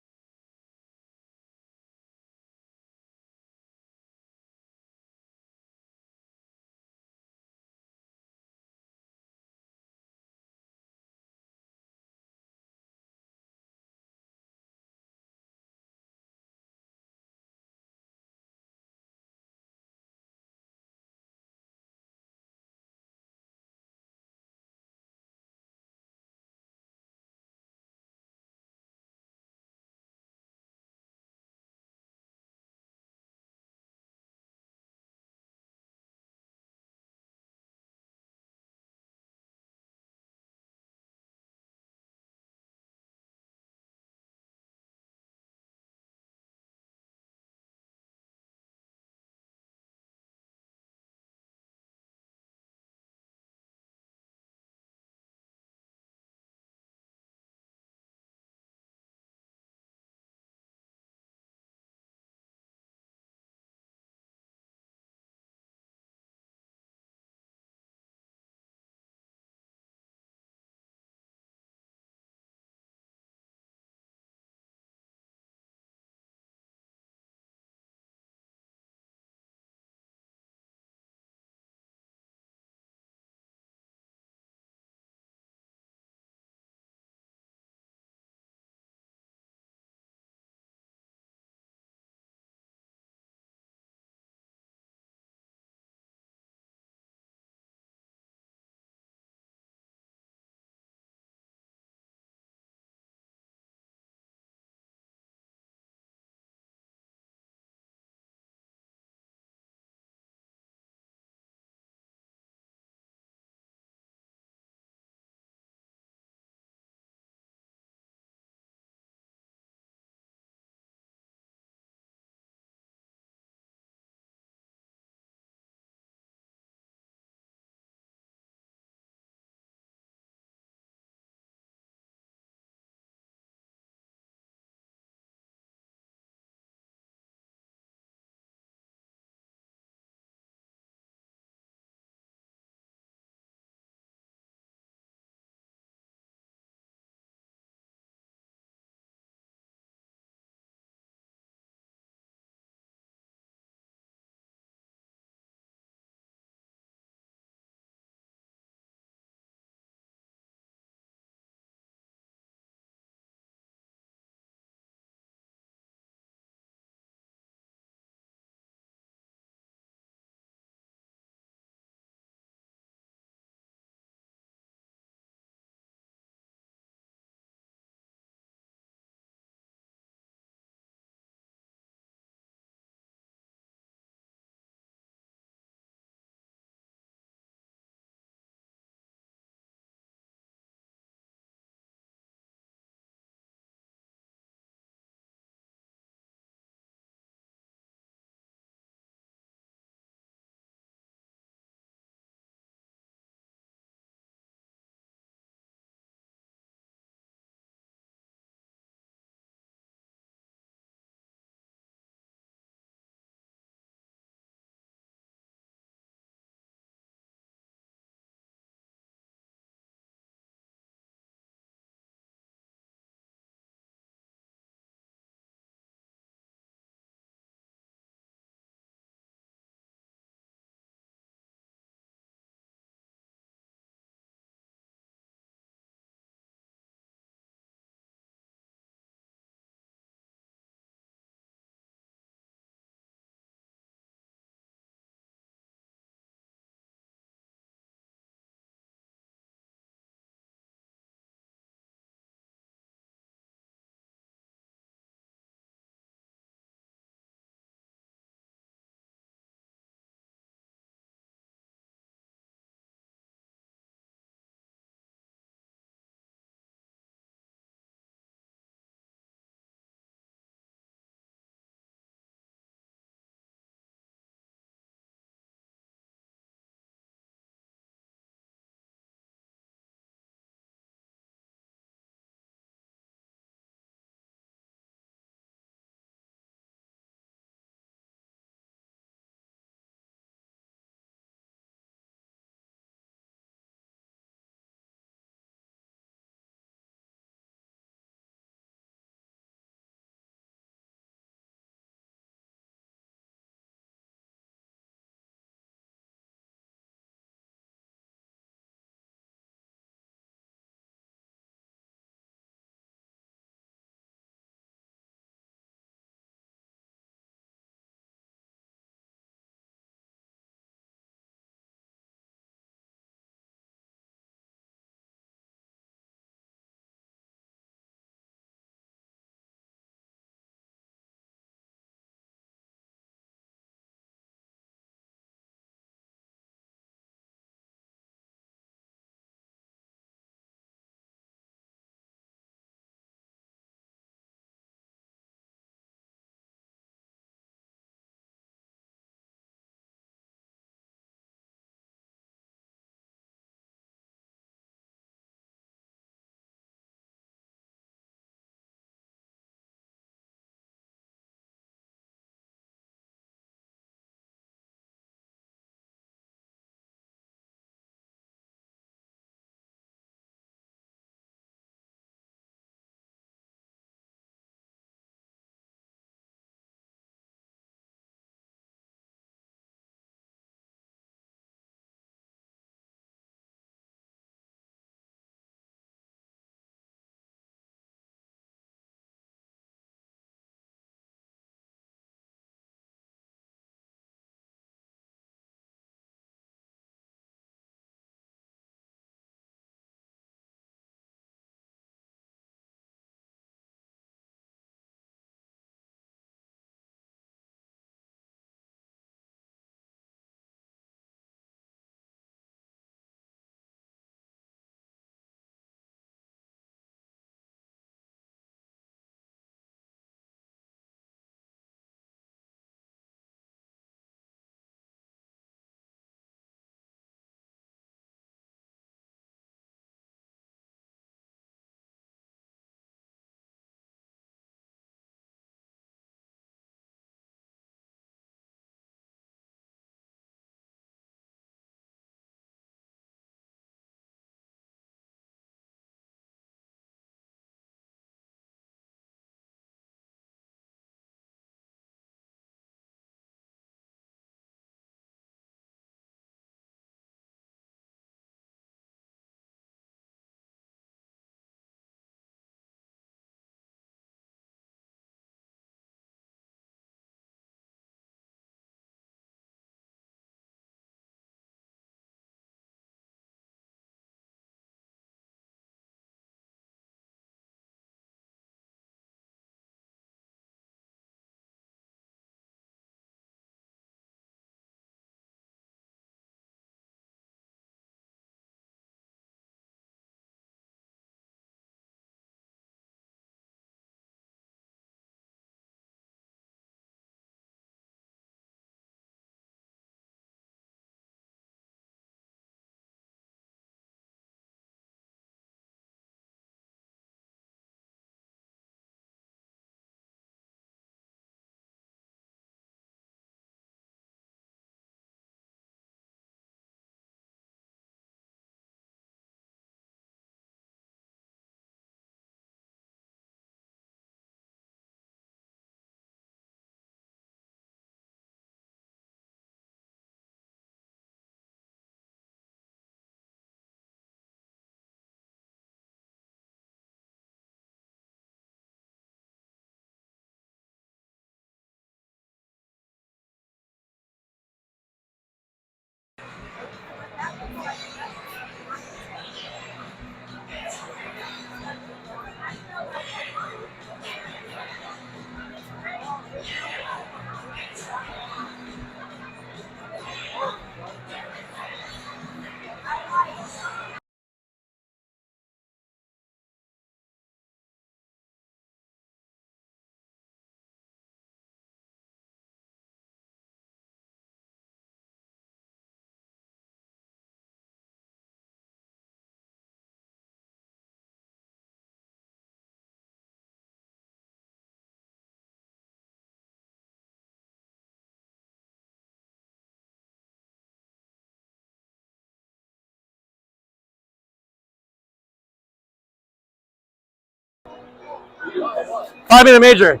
5-minute major.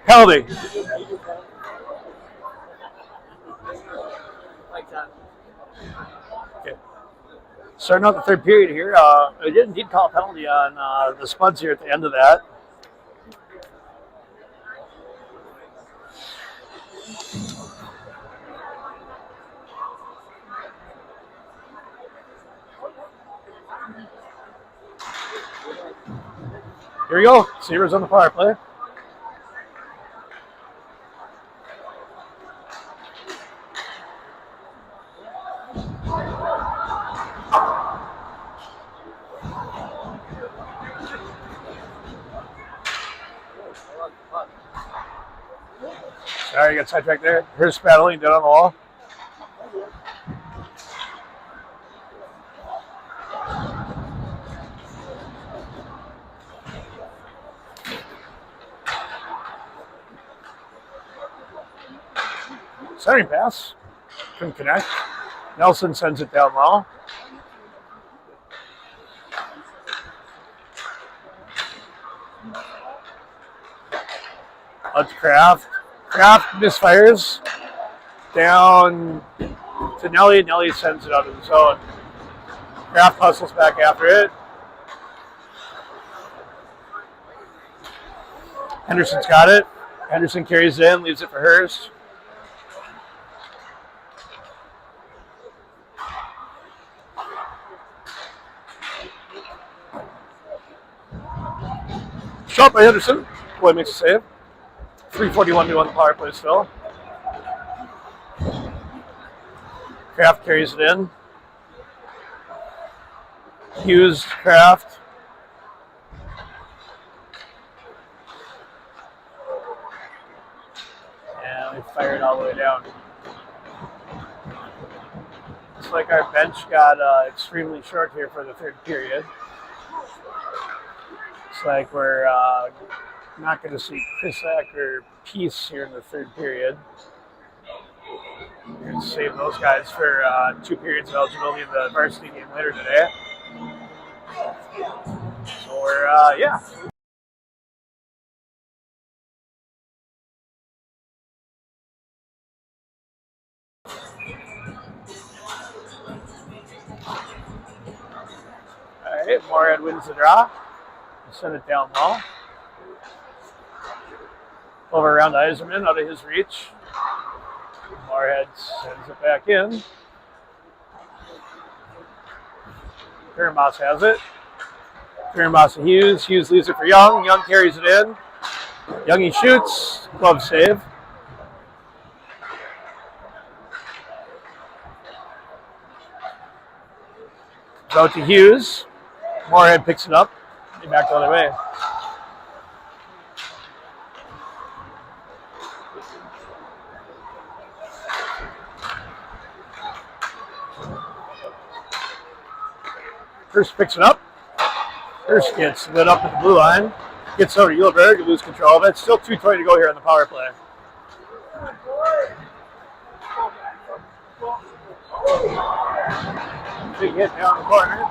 Penalty. Like that. Okay. Starting out the third period here. I did indeed call a penalty on the Spuds here at the end of that. Here we go. Sabres on the power play. Sorry, got sidetracked there. Here's battling down on the wall. Centering pass. Couldn't connect. Nelson sends it down low. Out to Kraft. Kraft misfires. Down to Nelly. Nelly sends it out of the zone. Kraft hustles back after it. Henderson's got it. Henderson carries it in, leaves it for Hurst. Shot by Henderson. Boy makes a save. 3:41 to go on the power play still. Kraft carries it in. Hughes, Kraft. And we fire it all the way down. Looks like our bench got extremely short here for the third period. Looks like we're not going to see Krisak or Peace here in the third period. We're going to save those guys for 2 periods of eligibility in the varsity game later today. So we're, yeah. All right, Moorhead wins the draw. Send it down low. Over around Eiserman, out of his reach. Moorhead sends it back in. Kierenboss has it. Kierenboss to Hughes. Hughes leaves it for Young. Young carries it in. Young he shoots. Glove save. Out to Hughes. Moorhead picks it up. Back the other way. Hurst picks it up. Hurst gets lit up at the blue line. Gets over to Uleberg to lose control of it. Still 2:20 to go here on the power play. Big hit down the corner.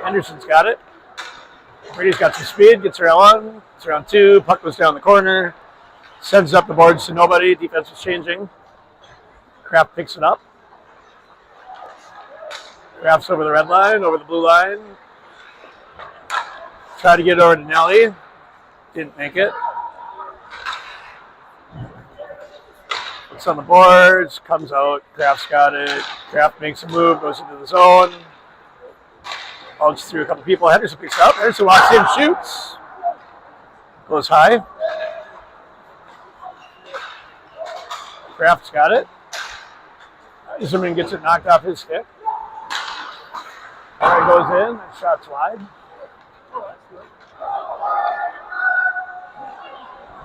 Henderson's got it. Brady's got some speed. Gets around 1. Gets around 2. Puck goes down the corner. Sends up the boards to nobody. Defense is changing. Kraft picks it up. Kraft's over the red line, over the blue line. Try to get over to Nelly. Didn't make it. It's on the boards. Comes out. Kraft's got it. Kraft makes a move. Goes into the zone. Bounces through a couple people. Henderson picks it up. Henderson walks in, shoots. Goes high. Kraft's got it. Zimmerman gets it knocked off his stick. All right, goes in. That shot's wide.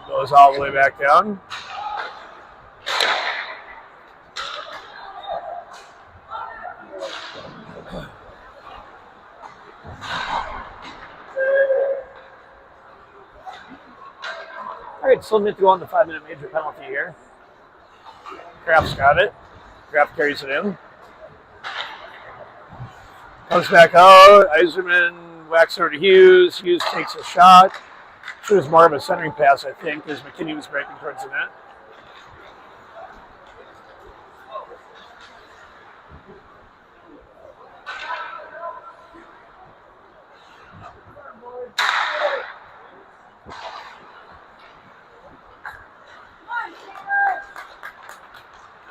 Goes all the way back down. All right, still need to go on the 5-minute major penalty here. Kraft's got it. Kraft carries it in. Comes back out. Eiserman whacks over to Hughes. Hughes takes a shot. It was more of a centering pass, I think, as McKinney was breaking towards the net.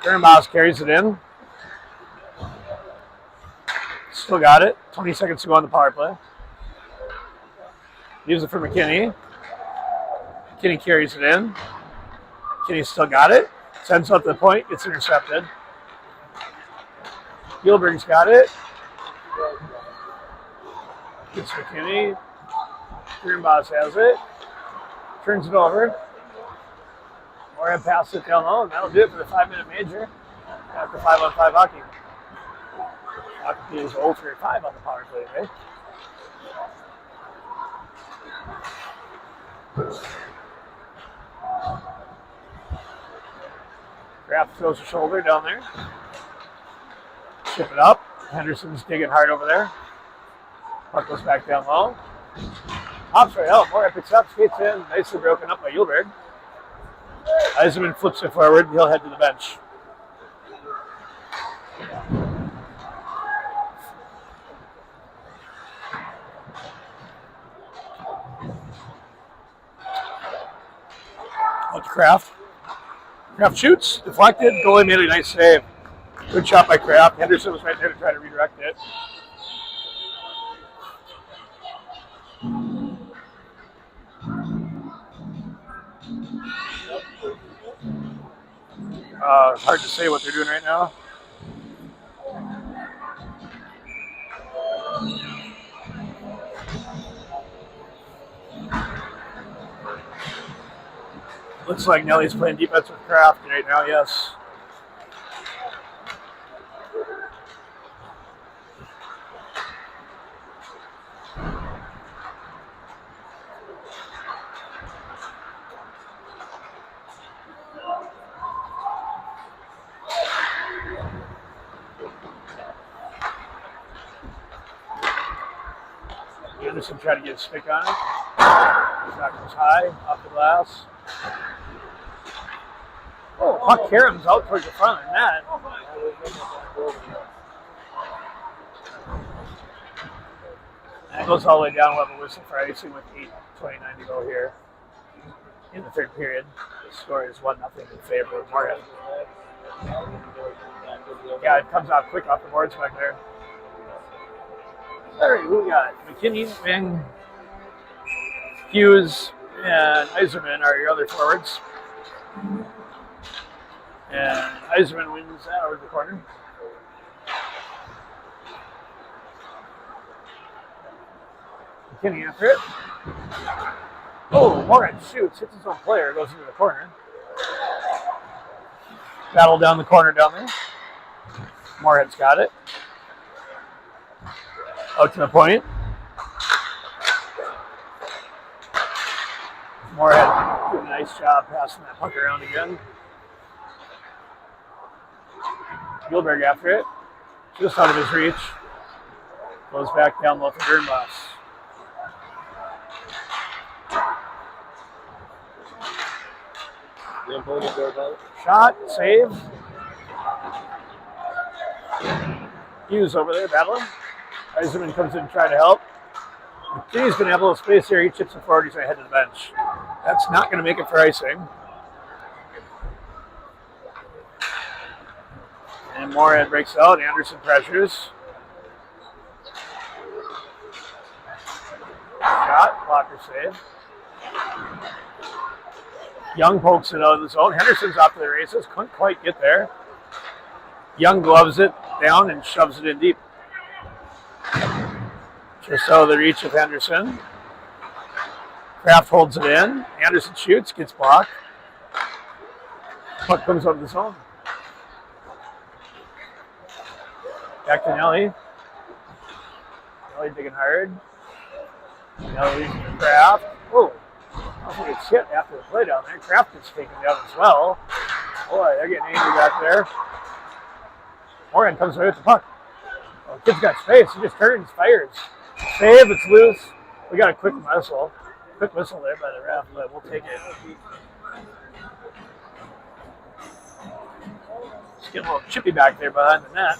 Greenbass carries it in. Still got it. 20 seconds to go on the power play. Leaves it for McKinney. McKinney carries it in. McKinney still got it. Sends out to the point. Gets intercepted. Gilbert's got it. Gets McKinney. Greenbass has it. Turns it over. Moorhead passes it down low, and that'll do it for the 5-minute major after 5-on-5 hockey. Shakopee is 0 for 5 on the power play today. Kraft throws a shoulder down there. Chip it up. Henderson's digging hard over there. Puck goes back down low. Hops right out. Moorhead picks up, skates in. Nicely broken up by Yulberg. Eisenman flips it forward. He'll head to the bench. Out to Kraft. Kraft shoots. Deflected. Goalie made a nice save. Good shot by Kraft. Henderson was right there to try to redirect it. Hard to say what they're doing right now. Looks like Nelly's playing defense with Kraft right now, yes. Anderson tried to get a stick on it. Shot goes high, off the glass. Oh, puck caroms out towards the front of the net. And it goes all the way down level whistle for icing with 8:29 to go here in the third period. The score is 1-0 in favor of Moorhead. Yeah, it comes out quick off the boards back there. All right, who we got? McKinney, Wing, Hughes, and Eiserman are your other forwards. And Eiserman wins that over the corner. McKinney after it. Oh, Moorhead shoots, hits his own player, goes into the corner. Battle down the corner down there. Moorhead's got it. Out to the point. Moorhead doing a nice job passing that puck around again. Gilberg after it. Just out of his reach. Goes back down low for Greenbass. Shot, save. Hughes over there battling. Eiserman comes in to try to help. McKinney's going to have a little space here. He chips it forward. He's going to head to the bench. That's not going to make it for icing. And Moorhead breaks out. Anderson pressures. Shot. Blocker save. Young pokes it out of the zone. Henderson's off to the races. Couldn't quite get there. Young gloves it down and shoves it in deep. Just out of the reach of Henderson. Kraft holds it in. Anderson shoots, gets blocked. Puck comes out of the zone. Back to Nelly. Nelly digging hard. Nelly to Kraft. Oh, I think it's hit after the play down there. Kraft gets taken down as well. Boy, they're getting angry back there. Moorhead comes away with the puck. Oh, kid's got space. He just turns, fires. Save, it's loose. We got a quick whistle. Quick whistle there by the ref, but we'll take it. Just getting a little chippy back there behind the net.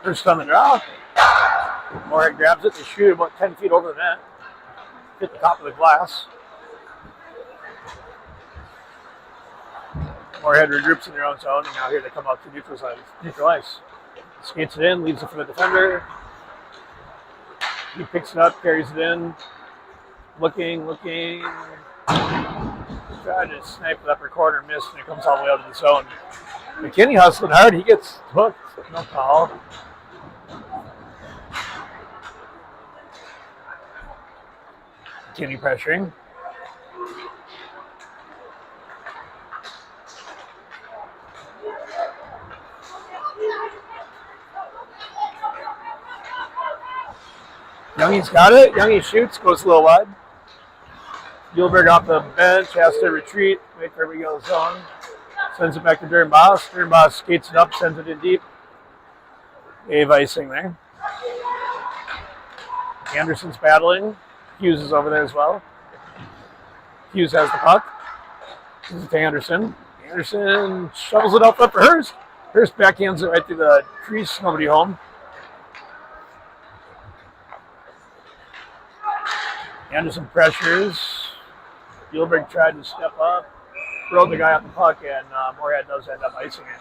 First on the draw. Moorhead grabs it. They shoot about 10 feet over the net. Hit the top of the glass. Moorhead regroups in their own zone, and now here they come out to neutral ice. Skates it in, leaves it for the defender. He picks it up, carries it in. Looking. Tried to snipe the upper corner, missed, and it comes all the way out of the zone. McKinney hustling hard. He gets hooked. No call. McKinney pressuring. Youngie's got it. Youngie shoots, goes a little wide. Gilbert off the bench, has to retreat, wait for everybody to go zone. Sends it back to Durham Boss. Durham Boss skates it up, sends it in deep. Wave icing there. Anderson's battling. Hughes is over there as well. Hughes has the puck. This is to Anderson. Anderson shovels it out front for Hurst. Hurst backhands it right through the crease. Nobody home. Anderson pressures. Gilbert tried to step up, throw the guy off the puck, and Moorhead does end up icing it.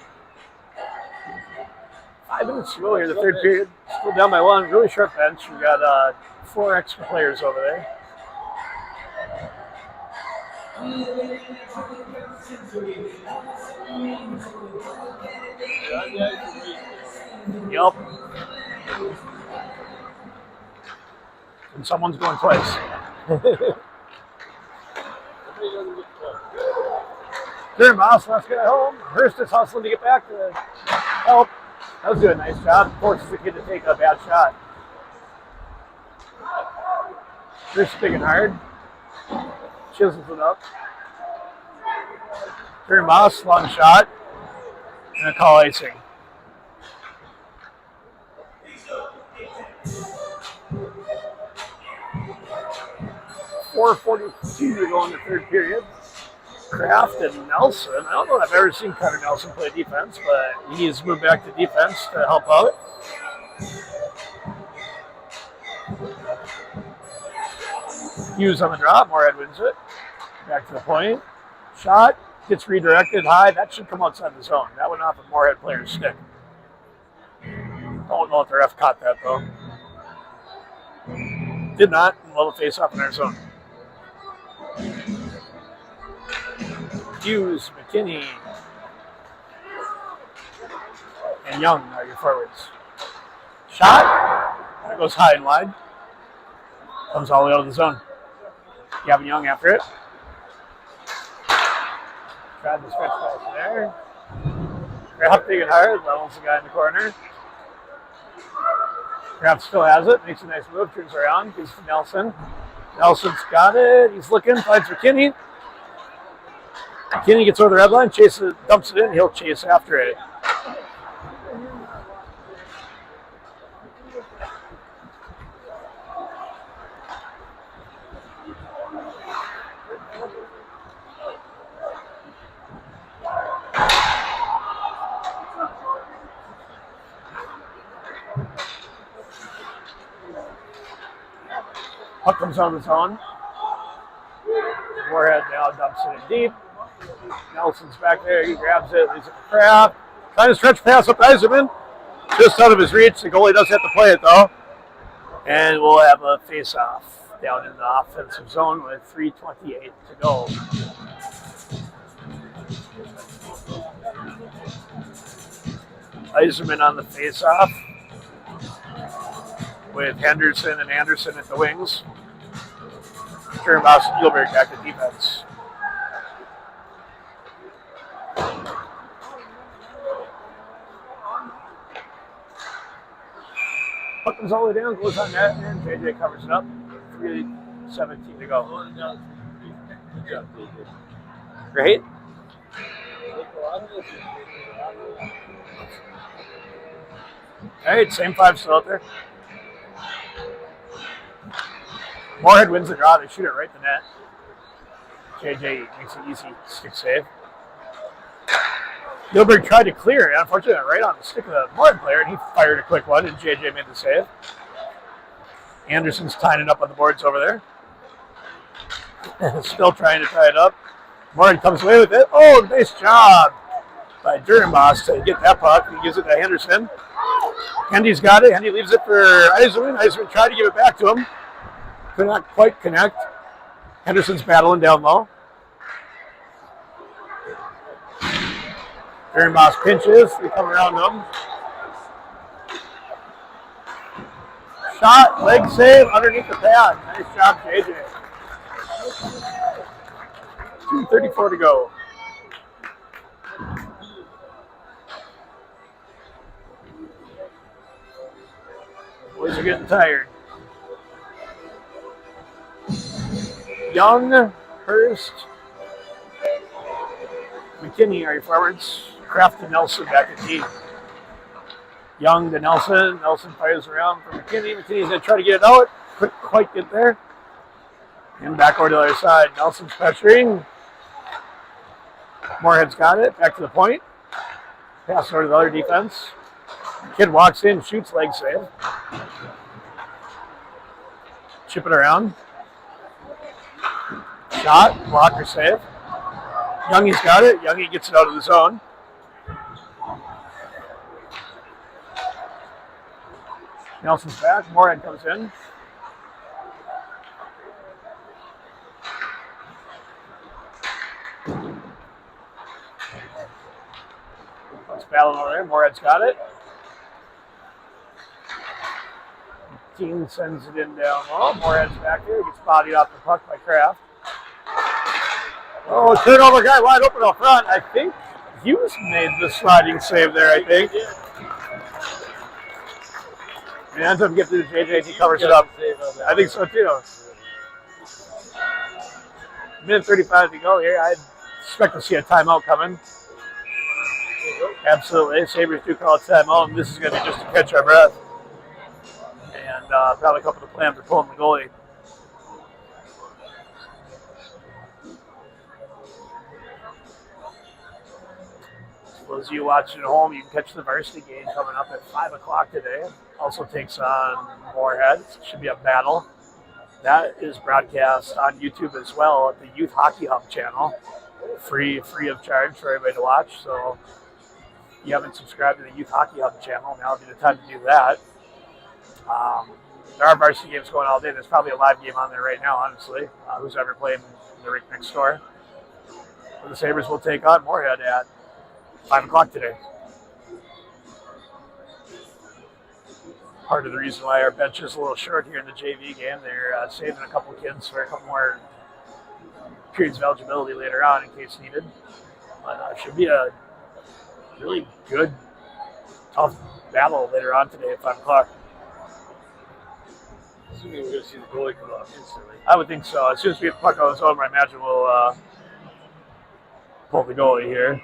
5 minutes to go here, the third period. Still down by 1. Really short bench. We got 4 extra players over there. Yep. And someone's going twice. Durham Mouse wants to get home. Hurst is hustling to get back to help. That was doing a nice job. Forces the kid to take a bad shot. Hurst big and hard. Chisels it up. Durham Mouse, long shot. And a call icing. 4:42 to go in the third period. Kraft and Nelson. I don't know if I've ever seen Cutter Nelson play defense, but he's moved back to defense to help out. Hughes on the drop. Moorhead wins it. Back to the point. Shot. Gets redirected high. That should come outside the zone. That went off a Moorhead player's stick. Don't know if the ref caught that, though. Did not. Level face off in our zone. Hughes, McKinney, and Young are your forwards. Shot. That goes high and wide. Comes all the way out of the zone. Gavin Young after it. Tried the stretch pass there. Kraft big and hard. Levels the guy in the corner. Kraft still has it. Makes a nice move. Turns around. Gives to Nelson. Nelson's got it. He's looking. Finds McKinney. McKinney gets over the red line. Chases, dumps it in. He'll chase after it. Puck comes on his own. Moorhead now dumps it in deep. Nelson's back there. He grabs it. Leaves it for Kraft. Trying to stretch pass up to Eiserman. Just out of his reach. The goalie does have to play it, though. And we'll have a face-off down in the offensive zone with 3:28 to go. Eiserman on the face-off with Henderson and Anderson at the wings. Turnbouse and Gilbert back to defense. Puck comes all the way down, goes on net, and JJ covers it up. 3:17 to go. Good job, JJ. Great. All right, same five still out there. Moorhead wins the draw. They shoot it right to net. JJ makes an easy stick save. Gilbert tried to clear it, unfortunately, right on the stick of the Moorhead player, and he fired a quick one, and JJ made the save. Anderson's tying it up on the boards over there. Still trying to tie it up. Moorhead comes away with it. Oh, nice job by Durenboss to get that puck. He gives it to Henderson. Hendy's got it. Hendy leaves it for Eiserman. Eiserman tried to give it back to him. Could not quite connect. Henderson's battling down low. Durenboss pinches. They come around him. Shot, leg save, underneath the pad. Nice job, JJ. 2:34 to go. Boys are getting tired. Young, Hurst, McKinney are your forwards. Kraft and Nelson back at D. Young to Nelson. Nelson fires around for McKinney. McKinney's going to try to get it out. Couldn't quite get there. And back over to the other side. Nelson's pressuring. Moorhead's got it. Back to the point. Pass over to the other defense. Kid walks in, shoots, leg save. Chip it around. Shot, blocker save. Youngie's got it. Youngie gets it out of the zone. Nelson's back. Moorhead comes in. Let's battle over there. Moorhead's got it. Team sends it in down low. Moorhead's back here. Gets bodied off the puck by Kraft. Oh, turnover guy wide open up front. I think Hughes made the sliding save there, I think. Bantam gets to JJ. He covers it up. I think so too. Minute 35 to go here. I expect to see a timeout coming. Absolutely. Sabres do call a timeout, and this is going to be just to catch our breath. And probably come up with a plan for pulling the goalie. For those of you watching at home, you can catch the varsity game coming up at 5 o'clock today. Also takes on Moorhead. It should be a battle. That is broadcast on YouTube as well at the Youth Hockey Hub channel. Free of charge for everybody to watch. So if you haven't subscribed to the Youth Hockey Hub channel, now would be the time to do that. There are varsity games going all day. There's probably a live game on there right now, honestly. Who's ever played in the rink next door. But the Sabres will take on Moorhead at 5 o'clock today. Part of the reason why our bench is a little short here in the JV game. They're saving a couple kids for a couple more periods of eligibility later on in case needed. But it should be a really good, tough battle later on today at 5 o'clock. Assuming we're going to see the goalie come off instantly. I would think so. As soon as we get the puck on the zone, I imagine we'll pull the goalie here.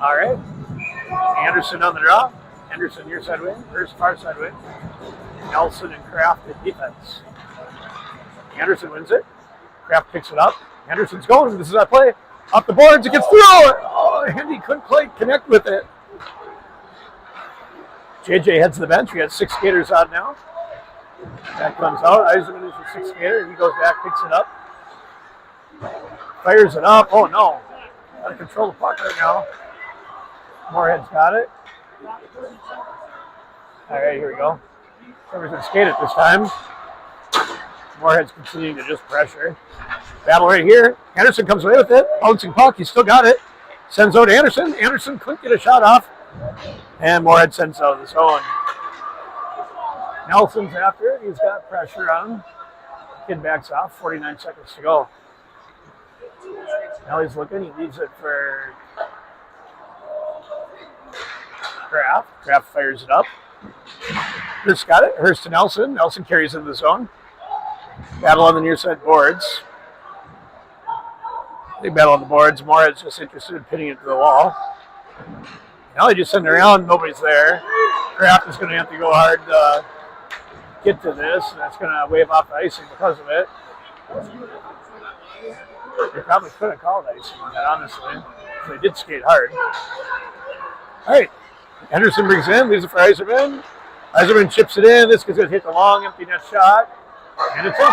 All right. Anderson on the draw. Anderson near side wing. Hurst far side wing. Nelson and Kraft in defense. Anderson wins it. Kraft picks it up. Anderson's going. This is our play. Up the boards. It gets through. Oh, Hendy couldn't quite connect with it. JJ heads to the bench. We got 6 skaters on now. That comes out. Eiserman is the 6th skater. He goes back, picks it up. Fires it up. Oh, no. Got to control the puck right now. Moorhead's got it. All right, here we go. Whoever's going to skate it this time. Moorhead's continuing to just pressure. Battle right here. Anderson comes away with it. Bouncing puck. He's still got it. Sends out to Anderson. Anderson couldn't get a shot off. And Moorhead sends out of the zone. Nelson's after it. He's got pressure on him. Kid backs off. 49 seconds to go. Now he's looking. He leaves it for Kraft. Kraft fires it up. Hurst got it. Hurst to Nelson. Nelson carries in the zone. Battle on the near side boards. Big battle on the boards. Moorhead's just interested in pinning it to the wall. Now they just sitting around. Nobody's there. Kraft is going to have to go hard to get to this, and that's going to wave off the icing because of it. They probably could have called icing on that, honestly. They did skate hard. All right. Henderson brings in, leaves it for Iserman. Iserman chips it in. This is going to hit the long empty net shot. And it's in.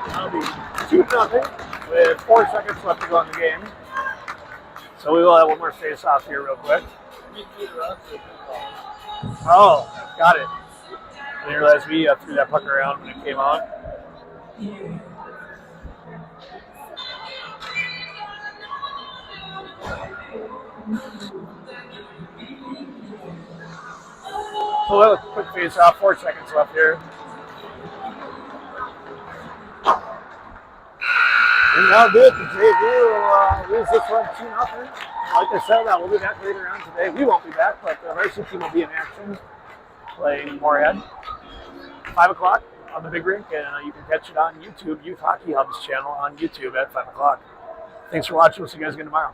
That'll be 2-0 with 4 seconds left to go in the game. So we will have one more face-off here real quick. Oh, got it. I didn't realize we threw that puck around when it came out. So we'll have a quick face-off. 4 seconds left here. And that'll do it. The JV will lose this one 2-0. Like I said, we'll be back later on today. We won't be back, but the varsity team will be in action playing Moorhead. 5 o'clock on the big rink, and you can catch it on YouTube, Youth Hockey Hub's channel on YouTube at 5 o'clock. Thanks for watching. We'll see you guys again tomorrow.